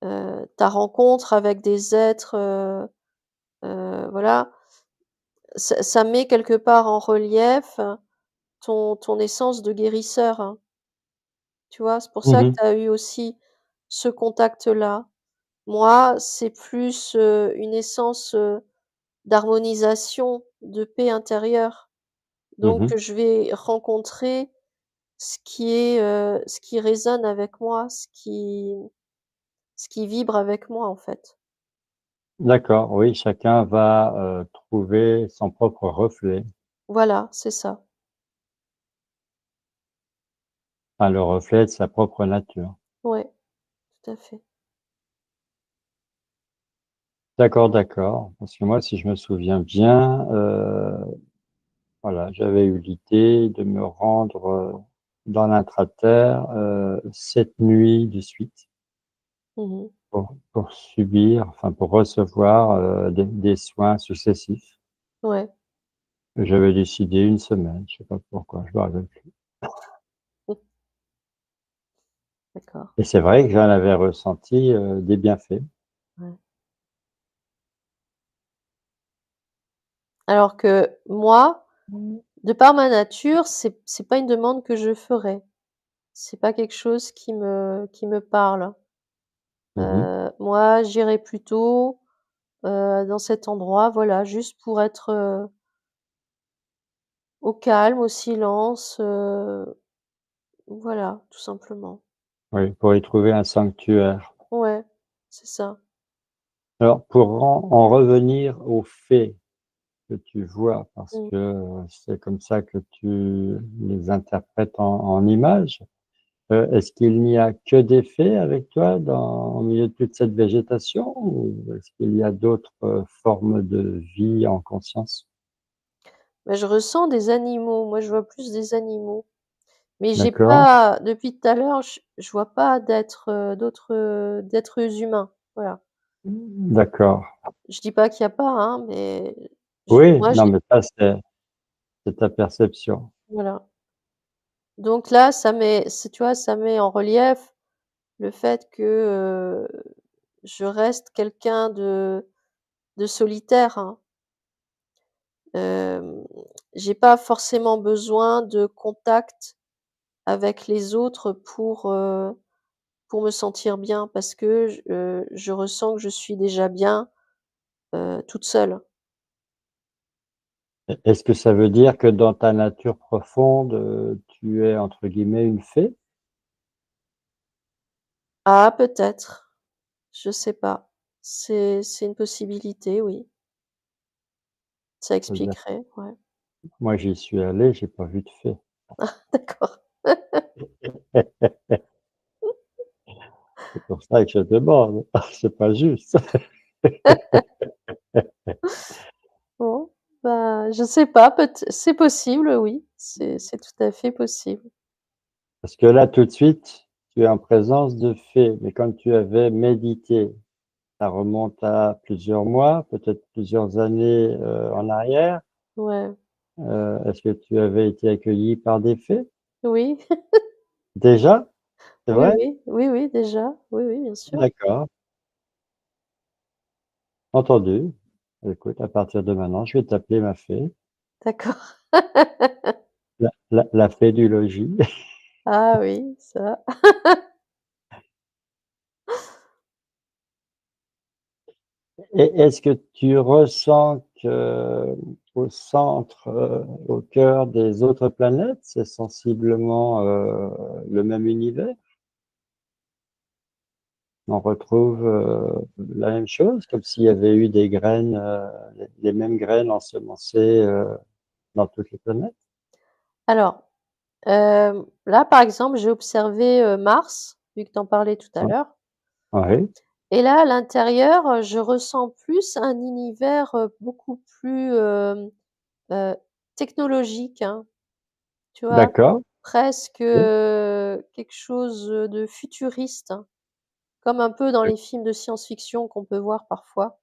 ta rencontre avec des êtres, voilà. Ça met quelque part en relief ton essence de guérisseur, hein. Tu vois? C'est pour ça que Mmh. tu as eu aussi ce contact-là. Moi, c'est plus, une essence, d'harmonisation, de paix intérieure. Donc Mmh. je vais rencontrer ce qui résonne avec moi, ce qui vibre avec moi, en fait. D'accord, oui, chacun va, trouver son propre reflet, Voilà, c'est ça. enfin le reflet de sa propre nature. Ouais, tout à fait. D'accord, d'accord, parce que moi, si je me souviens bien, voilà, j'avais eu l'idée de me rendre, dans l'intraterre, 7 nuits de suite Mmh. pour subir, enfin pour recevoir, des soins successifs. Ouais. J'avais décidé une semaine, je sais pas pourquoi, je me rappelle plus. Mmh. D'accord. Et c'est vrai que j'en avais ressenti, des bienfaits. Ouais. Alors que moi, de par ma nature, c'est pas une demande que je ferais. C'est pas quelque chose qui me parle. Mmh mh. Moi, j'irais plutôt, dans cet endroit, voilà, juste pour être, au calme, au silence, voilà, tout simplement. Oui, pour y trouver un sanctuaire. Ouais, c'est ça. Alors pour en revenir aux faits que tu vois, parce Mmh. que, c'est comme ça que tu les interprètes en images. Est-ce qu'il n'y a que des faits avec toi au milieu de toute cette végétation ou est-ce qu'il y a d'autres formes de vie en conscience? Mais je ressens des animaux, moi je vois plus des animaux. Mais j'ai D'accord? pas depuis tout à l'heure, je vois pas d'êtres humains, voilà. D'accord. Je dis pas qu'il y a pas, hein, mais Oui, moi non, j'ai mais ça, c'est ta perception. voilà. Donc là, tu vois, ça met en relief le fait que, je reste quelqu'un de solitaire, hein. Hem, j'ai pas forcément besoin de contact avec les autres pour me sentir bien parce que je ressens que je suis déjà bien, toute seule. Est-ce que ça veut dire que dans ta nature profonde, tu es entre guillemets «une fée»? Ah peut-être, je sais pas. C'est une possibilité, oui. Ça C'est-à-dire, expliquerait, ouais. moi j'y suis allé, j'ai pas vu de fée. D'accord. C'est pour ça que je demande, c'est pas juste. Bon, bah, je sais pas, c'est possible, oui, c'est tout à fait possible. Parce que là, tout de suite, tu es en présence de fées, mais quand tu avais médité, ça remonte à plusieurs mois, peut-être plusieurs années, en arrière. Ouais. Est-ce que tu avais été accueilli par des fées? Oui, Déjà? C'est oui, vrai? oui, oui, oui, déjà, oui, oui, bien sûr. D'accord, entendu. Écoute, à partir de maintenant, je vais t'appeler ma fée, D'accord. la fée du logis. Ah oui, ça. Et est-ce que tu ressens que au centre, au cœur des autres planètes, c'est sensiblement, le même univers? On retrouve, la même chose, comme s'il y avait eu des graines, les mêmes graines ensemencées, dans toutes les planètes? Alors, là, par exemple, j'ai observé, Mars, vu que tu en parlais tout à Ouais. l'heure Oui, et là, à l'intérieur, je ressens plus un univers, beaucoup plus, heu, technologique, hein, tu vois? d'accord, Presque, OK, quelque chose, de futuriste, hein, comme un peu dans d'ac les films de science-fiction qu'on peut voir parfois.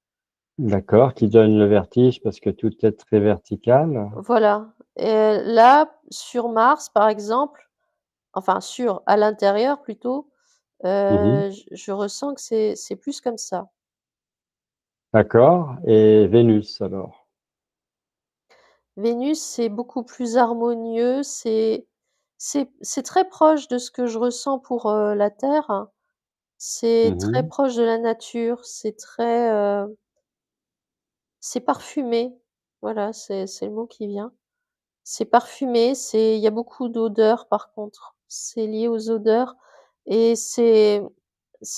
d'accord, qui donne le vertige parce que tout est très vertical. Voilà et là, sur Mars, par exemple, enfin à l'intérieur plutôt, Mmh. je ressens que c'est plus comme ça. D'accord, et Vénus alors? Vénus, c'est beaucoup plus harmonieux, c'est très proche de ce que je ressens pour, la Terre, hein. C'est très Mmh. proche de la nature, c'est parfumé. Voilà, c'est le mot qui vient. C'est parfumé, il y a beaucoup d'odeurs par contre. C'est lié aux odeurs et c'est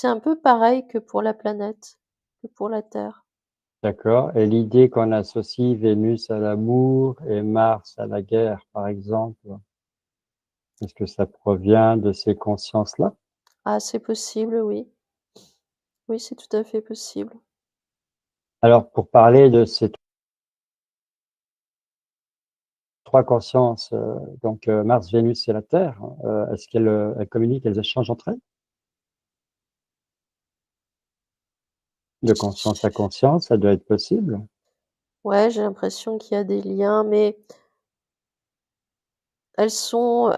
un peu pareil que pour la planète, que pour la Terre. D'accord, et l'idée qu'on associe Vénus à l'amour et Mars à la guerre, par exemple, est-ce que ça provient de ces consciences-là? Ah, c'est possible, oui. Oui, c'est tout à fait possible. Alors pour parler de ces 3 consciences, donc Mars, Vénus et la Terre, est-ce elles communiquent, elles échangent entre elles? De conscience à conscience, ça doit être possible? Ouais, j'ai l'impression qu'il y a des liens, mais elles sont,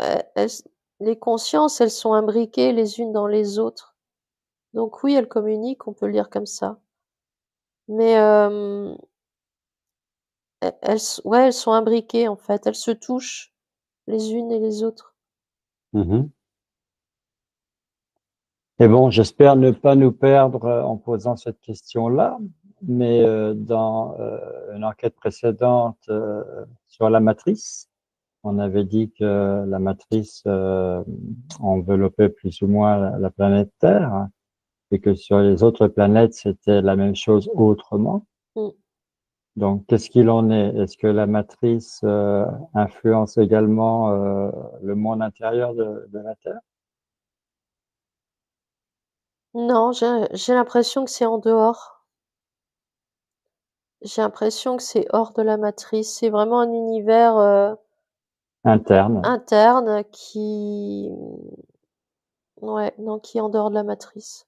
les consciences, elles sont imbriquées les unes dans les autres. Donc oui, elles communiquent, on peut le dire comme ça. Mais, ouais, elles sont imbriquées en fait, elles se touchent les unes et les autres. Mmh. Et bon, j'espère ne pas nous perdre, en posant cette question-là, mais, dans, une enquête précédente, sur la matrice, on avait dit que la matrice, enveloppait plus ou moins la planète Terre, hein, et que sur les autres planètes, c'était la même chose autrement. Mmh. Donc, qu'est-ce qu'il en est? Est-ce que la matrice, influence également, le monde intérieur de la Terre? Non, j'ai l'impression que c'est en dehors. J'ai l'impression que c'est hors de la matrice. C'est vraiment un univers, Interne, interne qui ouais, non, qui est en dehors de la matrice.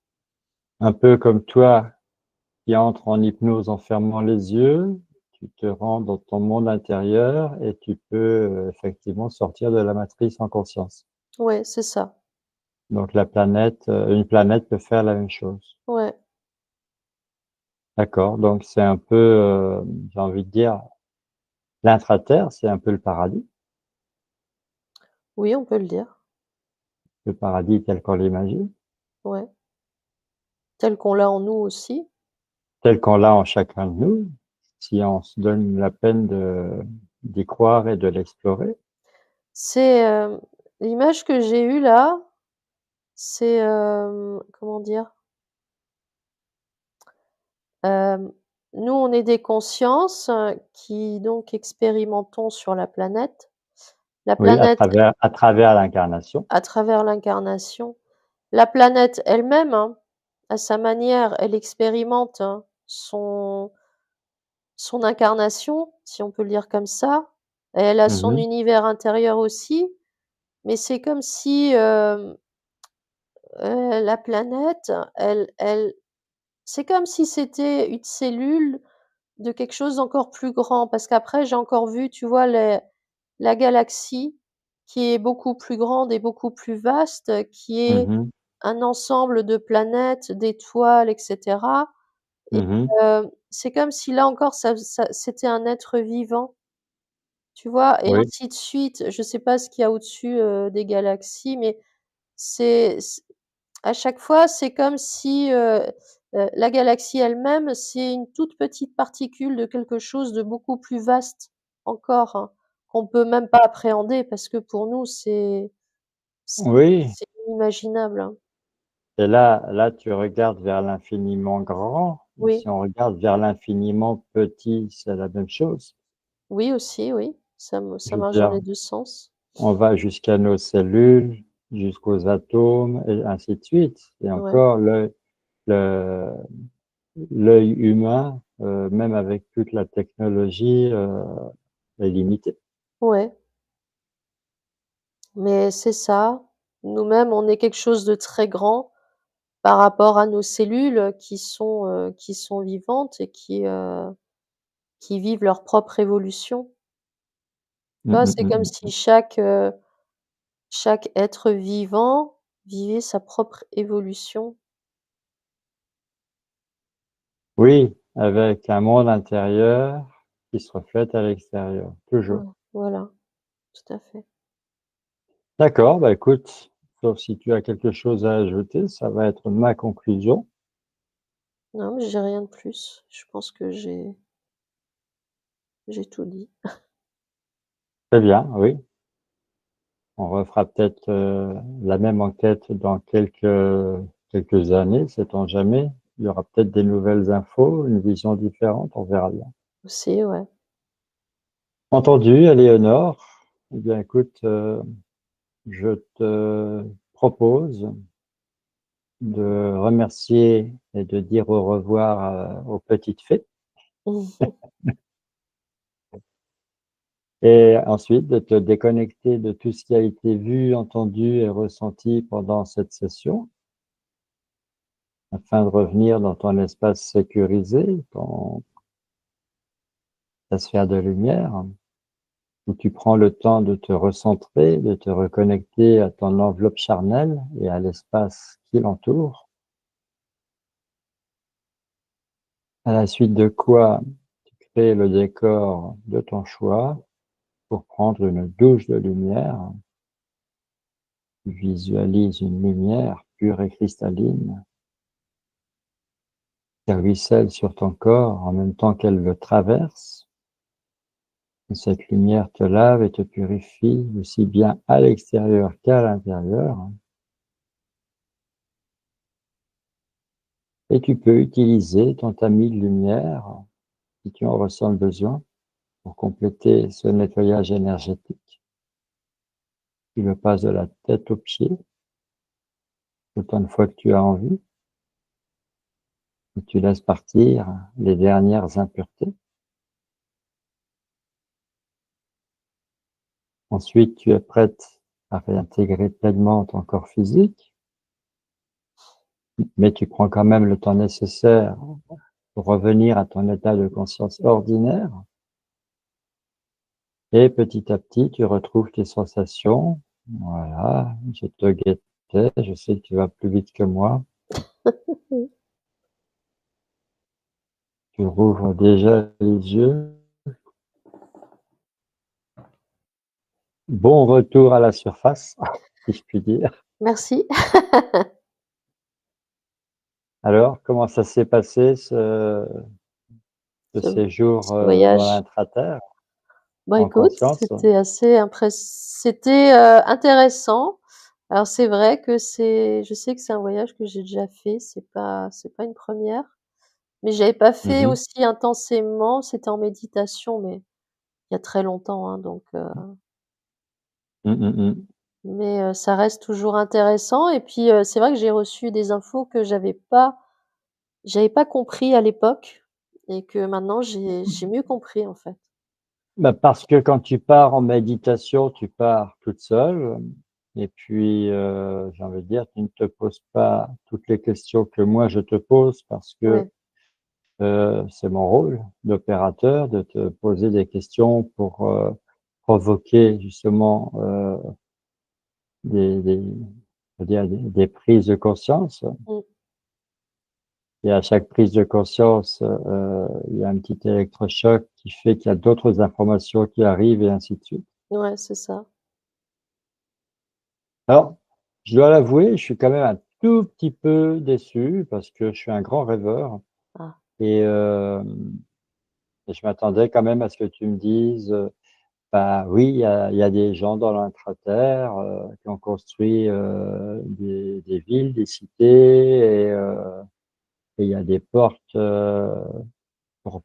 un peu comme toi qui entres en hypnose en fermant les yeux, tu te rends dans ton monde intérieur et tu peux effectivement sortir de la matrice en conscience. Ouais, c'est ça. Donc la planète, une planète peut faire la même chose. Ouais. D'accord. Donc c'est un peu, j'ai envie de dire, l'intra-terre, c'est un peu Oui, on peut le dire. le paradis tel qu'on l'imagine, Ouais. Tel qu'on l'a en nous aussi. tel qu'on l'a en chacun de nous, si on se donne la peine d'y croire et de l'explorer. C'est, l'image que j'ai eue là, c'est, comment dire? Hem, Nous, on est des consciences, qui donc expérimentons sur la planète. La Oui, planète à travers l'incarnation. à travers l'incarnation. La planète elle-même, hein, à sa manière, elle expérimente, hein, son incarnation, si on peut le dire comme ça, et elle a son Mhm, univers intérieur aussi, mais c'est comme si, la planète, elle c'est comme si c'était une cellule de quelque chose d'encore plus grand, parce qu'après j'ai encore vu, tu vois, la galaxie qui est beaucoup plus grande et beaucoup plus vaste, qui est mhm, un ensemble de planètes, d'étoiles et cetera, et mhm. c'est comme si là encore ça c'était un être vivant, tu vois? Et Oui, ainsi de suite. Je sais pas ce qu'il y a au-dessus, des galaxies, mais c'est à chaque fois, c'est comme si, la galaxie elle-même, c'est une toute petite particule de quelque chose de beaucoup plus vaste encore, hein, qu'on peut même pas appréhender parce que pour nous, c'est oui. c'est inimaginable, hein. Et là, tu regardes vers l'infiniment grand. Oui, Si on regarde vers l'infiniment petit, c'est la même chose. oui aussi, oui, Je ça veux marche dans dire, les 2 sens. on va jusqu'à nos cellules, jusqu'aux atomes, et ainsi de suite. Et Ouais, encore, le, l'œil humain, même avec toute la technologie, est limité. ouais, mais c'est ça. Nous-mêmes, on est quelque chose de très grand par rapport à nos cellules qui sont vivantes et qui vivent leur propre évolution. Tu Mm, vois, mm, c'est comme mm, si mm. chaque être vivant vivait sa propre évolution. Oui, avec un monde intérieur qui se reflète à l'extérieur, toujours. Ouais, voilà, tout à fait. D'accord, bah écoute, sauf si tu as quelque chose à ajouter, ça va être ma conclusion. Non, mais j'ai rien de plus. Je pense que j'ai tout dit. Très bien, oui. On refera peut-être la même enquête dans quelques années, sait-on jamais. Il y aura peut-être des nouvelles infos, une vision différente, on verra bien. Aussi, ouais. Entendu, Éléonore. Eh bien, écoute, je te propose de remercier et de dire au revoir aux petites fées et ensuite de te déconnecter de tout ce qui a été vu, entendu et ressenti pendant cette session afin de revenir dans ton espace sécurisé, ta sphère de lumière, où tu prends le temps de te recentrer, de te reconnecter à ton enveloppe charnelle et à l'espace qui l'entoure. À la suite de quoi, tu crées le décor de ton choix pour prendre une douche de lumière. Tu visualises une lumière pure et cristalline qui ruisselle sur ton corps en même temps qu'elle le traverse. Et cette lumière te lave et te purifie aussi bien à l'extérieur qu'à l'intérieur. Et tu peux utiliser ton tamis de lumière si tu en ressens le besoin pour compléter ce nettoyage énergétique. Tu le passes de la tête aux pieds autant de fois que tu as envie. et tu laisses partir les dernières impuretés. Ensuite, tu es prête à réintégrer pleinement ton corps physique, mais tu prends quand même le temps nécessaire pour revenir à ton état de conscience ordinaire. Et petit à petit, tu retrouves tes sensations. Voilà, je te guettais, je sais que tu vas plus vite que moi. Tu rouvres déjà les yeux. Bon retour à la surface, si je puis dire. Merci. Alors, comment ça s'est passé ce Ce séjour ce dans voyage. l'intraterre Bon en écoute, conscience? c'était, intéressant. Alors c'est vrai que je sais que c'est un voyage que j'ai déjà fait, c'est pas une première, mais j'avais pas fait Mhm. aussi intensément, c'était en méditation, mais il y a très longtemps, hein, donc Mm, mm, mm. mais ça reste toujours intéressant et puis, c'est vrai que j'ai reçu des infos que j'avais pas compris à l'époque et que maintenant j'ai mieux compris, en fait. Bah, parce que quand tu pars en méditation, tu pars toute seule. Et puis, j'ai envie de dire, tu ne te poses pas toutes les questions que moi je te pose parce que Ouais, c'est mon rôle d'opérateur de te poser des questions pour provoquer justement des, je veux dire, des prises de conscience. mmh, Et à chaque prise de conscience, il y a un petit électrochoc qui fait qu'il y a d'autres informations qui arrivent et ainsi de suite. ouais, c'est ça. Alors, je dois l'avouer, je suis quand même un tout petit peu déçu parce que je suis un grand rêveur Ah, et, et je m'attendais quand même à ce que tu me dises, bah oui, il y a des gens dans l'intraterre qui ont construit des villes, des cités et il y a des portes pour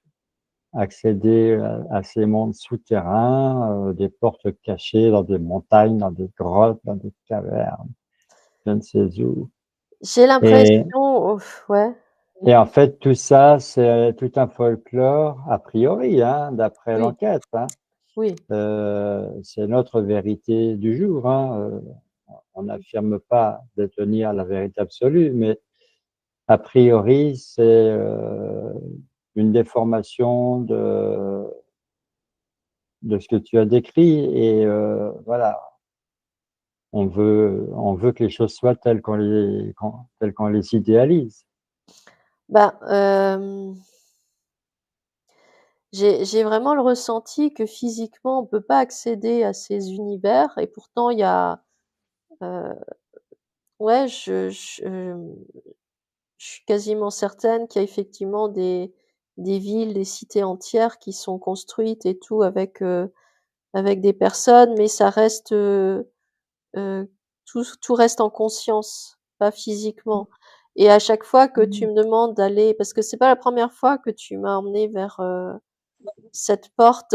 accéder à ces mondes souterrains, des portes cachées dans des montagnes, dans des grottes, dans des cavernes, je ne sais où. j'ai Et, l'impression ouais, et en fait, tout ça, c'est tout un folklore, a priori, hein, d'après oui, l'enquête. Hein. oui. C'est notre vérité du jour. Hein. On n'affirme pas détenir la vérité absolue, mais a priori, c'est une déformation de ce que tu as décrit. Et voilà, on veut que les choses soient telles qu'on les idéalise. Bah, j'ai vraiment le ressenti que physiquement, on peut pas accéder à ces univers et pourtant il y a, heu, ouais, je suis quasiment certaine qu'il y a effectivement des villes, des cités entières qui sont construites et tout avec des personnes, mais ça reste, tout reste en conscience, pas physiquement et à chaque fois que tu me demandes d'aller parce que c'est pas la première fois que tu m'as emmenée vers, cette porte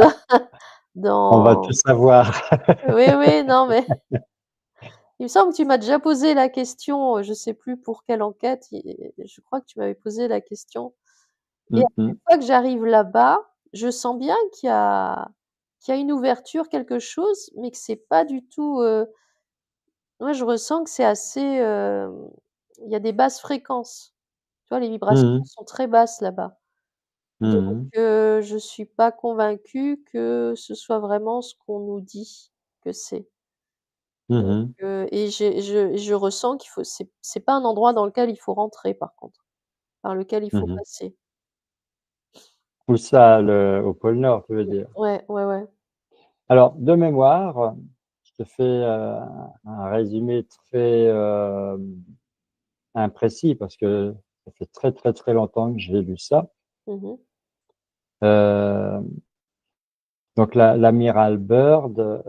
On va tout dans savoir. oui, oui, non, mais il me semble que tu m'as déjà posé la question, je sais plus pour quelle enquête et je crois que tu m'avais posé la question et à Mm, chaque fois que j'arrive là-bas, je sens bien qu'il y a une ouverture, quelque chose, mais que c'est pas du tout, moi je ressens que c'est assez, il y a des basses fréquences. Tu vois, les vibrations mm, sont très basses là-bas. Donc mm, je suis pas convaincue que ce soit vraiment ce qu'on nous dit que c'est. Donc mm, et je ressens qu'il faut c'est pas un endroit dans lequel il faut rentrer par contre, par lequel il faut mm. passer. Où ça, au pôle Nord, tu veux dire? Ouais, ouais, ouais. Alors, de mémoire, je te fais un résumé très imprécis parce que ça fait très très très longtemps que j'ai lu ça. Mmh mh. Euh, donc, l'amiral Byrd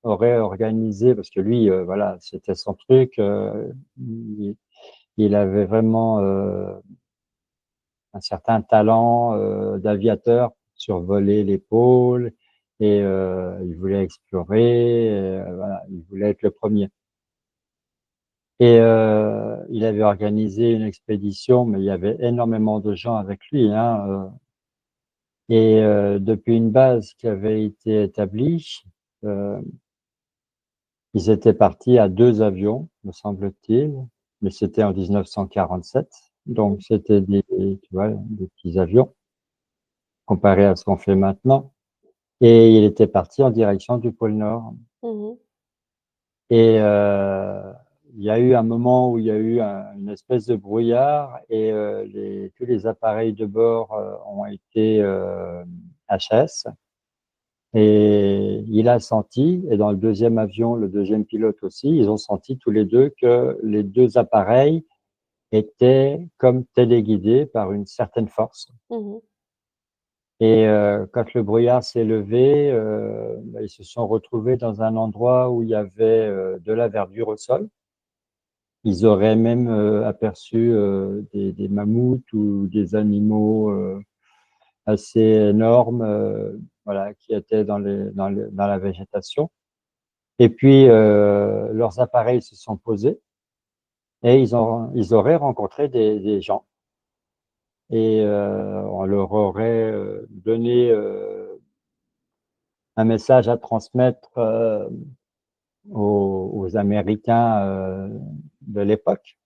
aurait organisé, parce que lui, voilà, c'était son truc. Il, il avait vraiment un certain talent d'aviateur, survoler les pôles, et il voulait explorer, voilà, il voulait être le premier. Et il avait organisé une expédition, mais il y avait énormément de gens avec lui, hein, et depuis une base qui avait été établie, euh, ils étaient partis à 2 avions, me semble-t-il, mais c'était en 1947, donc c'était tu vois, des petits avions comparé à ce qu'on fait maintenant. Et il était parti en direction du pôle Nord. Mmh. Et il y a eu un moment où il y a eu une espèce de brouillard et tous les appareils de bord ont été HS. Et il a senti, et dans le deuxième avion, le deuxième pilote aussi, ils ont senti tous les deux que les deux appareils étaient comme téléguidés par une certaine force. Mmh. Et quand le brouillard s'est levé, bah, ils se sont retrouvés dans un endroit où il y avait de la verdure au sol. Ils auraient même aperçu des mammouths ou des animaux assez énormes, voilà, qui étaient dans la végétation. Et puis leurs appareils se sont posés et ils auraient rencontré des gens et on leur aurait donné un message à transmettre aux Américains de l'époque.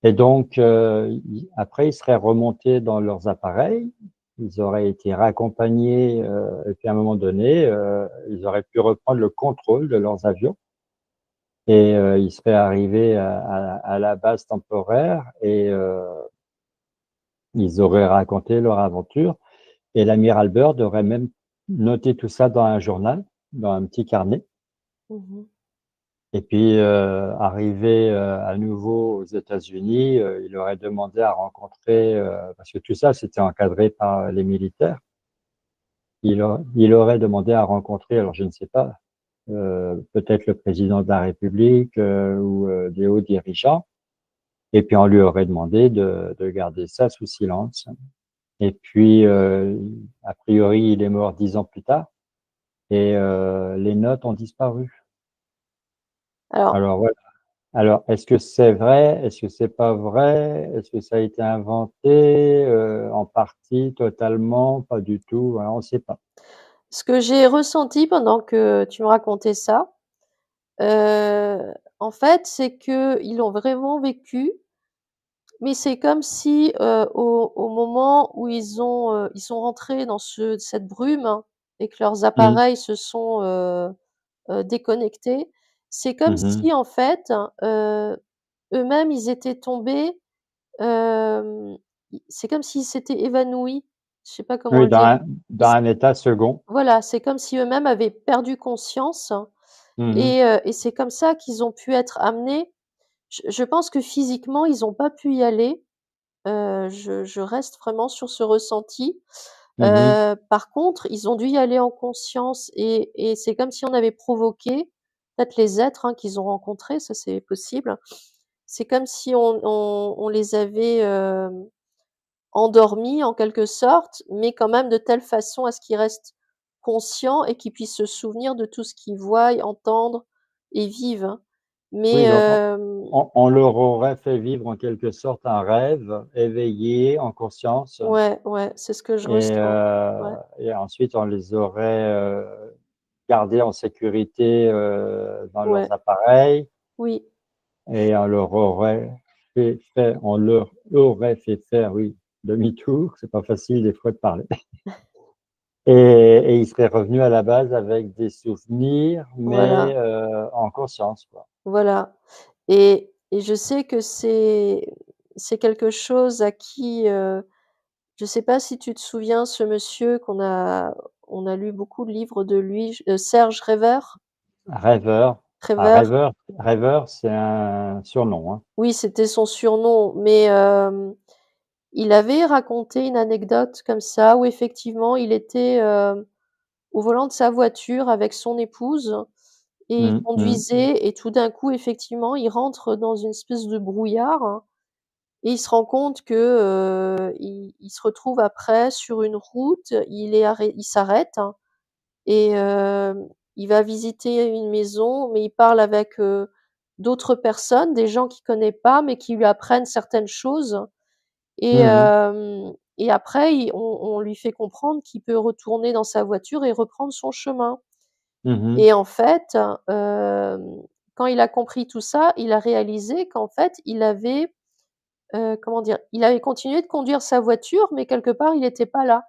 Et donc, après, ils seraient remontés dans leurs appareils, ils auraient été raccompagnés, et puis à un moment donné, ils auraient pu reprendre le contrôle de leurs avions et ils seraient arrivés à la base temporaire et ils auraient raconté leur aventure. Et l'amiral Byrd aurait même noté tout ça dans un journal, dans un petit carnet. Mmh. Et puis, arrivé à nouveau aux États-Unis, il aurait demandé à rencontrer, parce que tout ça, c'était encadré par les militaires, il aurait demandé à rencontrer, alors je ne sais pas, peut-être le président de la République ou des hauts dirigeants, et puis on lui aurait demandé de garder ça sous silence. Et puis, a priori, il est mort 10 ans plus tard, et les notes ont disparu. Alors, Alors, voilà. Alors, est-ce que c'est vrai? Est-ce que c'est pas vrai? Est-ce que ça a été inventé en partie, totalement, pas du tout? Voilà, on ne sait pas. ce que j'ai ressenti pendant que tu me racontais ça, en fait, c'est qu'ils l'ont vraiment vécu, mais c'est comme si, au moment où ils sont rentrés dans cette brume, hein, et que leurs Mmh. appareils se sont, déconnectés, c'est comme Mmh. si en fait, eux-mêmes ils étaient tombés, c'est comme s'ils s'étaient évanouis. Je sais pas comment Oui, le dire. dans Ils un état second. Voilà, c'est comme si eux-mêmes avaient perdu conscience Mmh. et c'est comme ça qu'ils ont pu être amenés. Je pense que physiquement, ils ont pas pu y aller. Je reste vraiment sur ce ressenti. Mmh. Par contre, ils ont dû y aller en conscience et c'est comme si on avait provoqué peut-être les êtres, hein, qu'ils ont rencontrés, ça c'est possible. C'est comme si on les avait, endormis en quelque sorte, mais quand même de telle façon à ce qu'ils restent conscients et qu'ils puissent se souvenir de tout ce qu'ils voient, entendent et vivent, hein. Mais Oui, donc on leur aurait fait vivre en quelque sorte un rêve éveillé, en conscience, ouais, ouais, c'est ce que je et ressens. Ouais, ensuite on les aurait gardés en sécurité dans leurs ouais, appareils. oui, Et on leur aurait fait faire, oui, demi-tour. C'est pas facile des fois de parler. Et ils seraient revenus à la base avec des souvenirs, mais voilà, en conscience, quoi. voilà et je sais que c'est quelque chose à qui, je sais pas si tu te souviens ce monsieur on a lu beaucoup de livres de lui, Serge Rêveur. Ah, Rêveur. rêveur, c'est un surnom, hein. Oui, c'était son surnom, mais il avait raconté une anecdote comme ça où effectivement il était, au volant de sa voiture avec son épouse et il Mmh. conduisait et tout d'un coup effectivement il rentre dans une espèce de brouillard, hein, et il se rend compte que, il se retrouve après sur une route, il s'arrête, hein, et il va visiter une maison, mais il parle avec, d'autres personnes, des gens qu'il connaît pas, mais qui lui apprennent certaines choses et Mmh. hem et après on lui fait comprendre qu'il peut retourner dans sa voiture et reprendre son chemin Mmh. et en fait, quand il a compris tout ça, il a réalisé qu'en fait, il avait, comment dire? Il avait continué de conduire sa voiture, mais quelque part, il était pas là.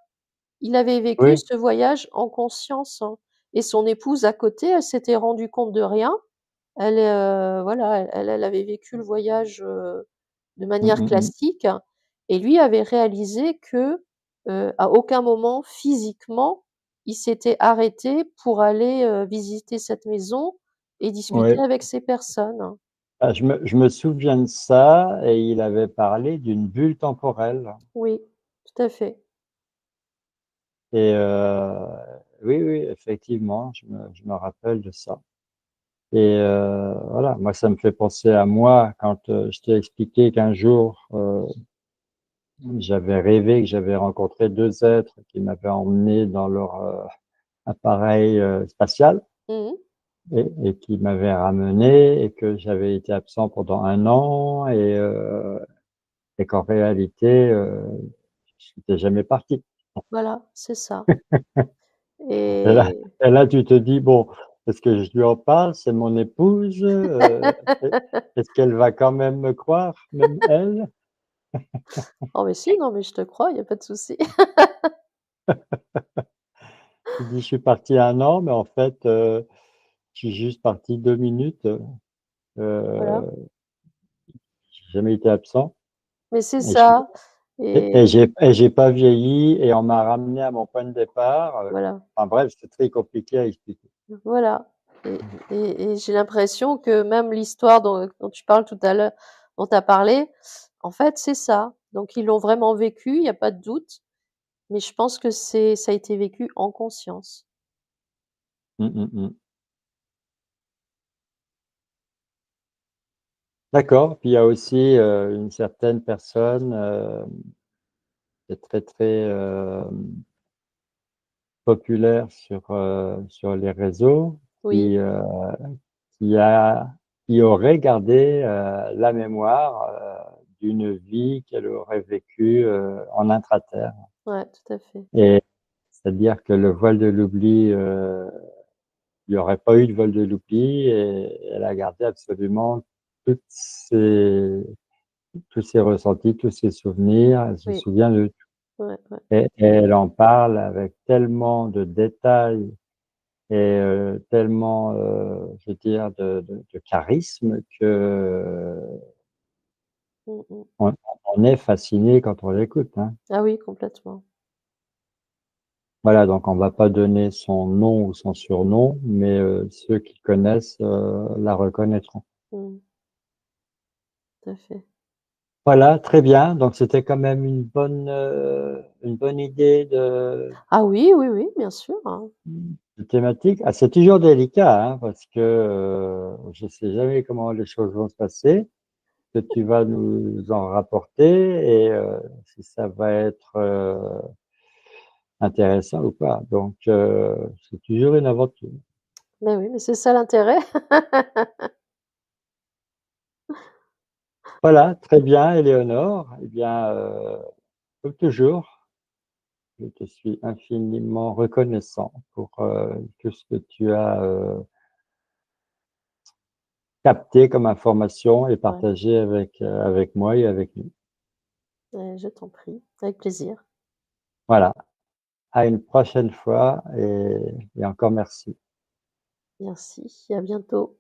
Il avait vécu Oui. ce voyage en conscience, hein et son épouse à côté, elle s'était rendue compte de rien. Elle, voilà, elle avait vécu le voyage, de Mmh, manière mmh mh. classique et lui avait réalisé que, à aucun moment physiquement, il s'était arrêté pour aller, visiter cette maison et discuter Ouais. avec ces personnes. Ah, je me souviens de ça et il avait parlé d'une bulle temporelle Oui, tout à fait. et oui, oui, effectivement, je me rappelle de ça et voilà, moi, ça me fait penser à moi quand, je t'ai expliqué qu'un jour, j'avais rêvé que j'avais rencontré 2 êtres qui m'avaient emmené dans leur, appareil, spatial Mmh mh. et qui m'avaient ramené et que j'avais été absent pendant 1 an et qu'en réalité, je n'étais jamais parti. Voilà, c'est ça Et là et et là, tu te dis: «Bon, est-ce que je lui en parle? C'est mon épouse, est-ce qu'elle va quand même me croire, même elle?» oh mais si, non mais je te crois, il y a pas de souci. Tu dis: «Je suis parti 1 an, mais en fait, je suis juste parti 2 minutes, Voilà, j'ai jamais été absent mais c'est et j'ai ça et et et j'ai et j'ai pas vieilli et on m'a ramené à mon point de départ», voilà. enfin bref, c'est très compliqué à expliquer. Voilà et j'ai l'impression que même l'histoire dont tu parles tout à l'heure dont tu as parlé, en fait, c'est ça. Donc ils l'ont vraiment vécu, il y a pas de doute, mais je pense que ça a été vécu en conscience. Mmh, mmh mh. D'accord, puis il y a aussi, une certaine personne, qui est très, très, populaire sur les réseaux, Oui, qui, qui a qui aurait gardé, la mémoire, d'une vie qu'elle aurait vécue, en intraterre ouais, tout à fait. et c'est-à-dire que le voile de l'oubli, il y aurait pas eu de voile de l'oubli et elle a gardé absolument toutes ses tous ses ressentis, tous ses souvenirs. Elle se Oui, souvient de ouais, ouais. et elle en parle avec tellement de détails et tellement, je veux dire de charisme que Mmh mh. on on est fasciné quand on l'écoute, hein. Ah oui, complètement. Voilà, donc on va pas donner son nom ou son surnom, mais ceux qui connaissent, la reconnaîtront. Mmh, tout à fait. Voilà, très bien, donc c'était quand même une bonne idée Ah oui, oui, oui, bien sûr, hein. de thématique. Ah, c'est toujours délicat, hein, parce que, je sais jamais comment les choses vont se passer. Que tu vas nous en rapporter et si ça va être, intéressant ou pas. Donc c'est toujours une aventure. Mais oui, mais c'est ça l'intérêt. Voilà, très bien Éléonore. Eh bien, comme toujours, je te suis infiniment reconnaissant pour, tout ce que tu as, capté comme information et Ouais, partagé avec moi et avec nous. je t'en prie, avec plaisir. Voilà, à une prochaine fois et encore merci. Merci, à bientôt.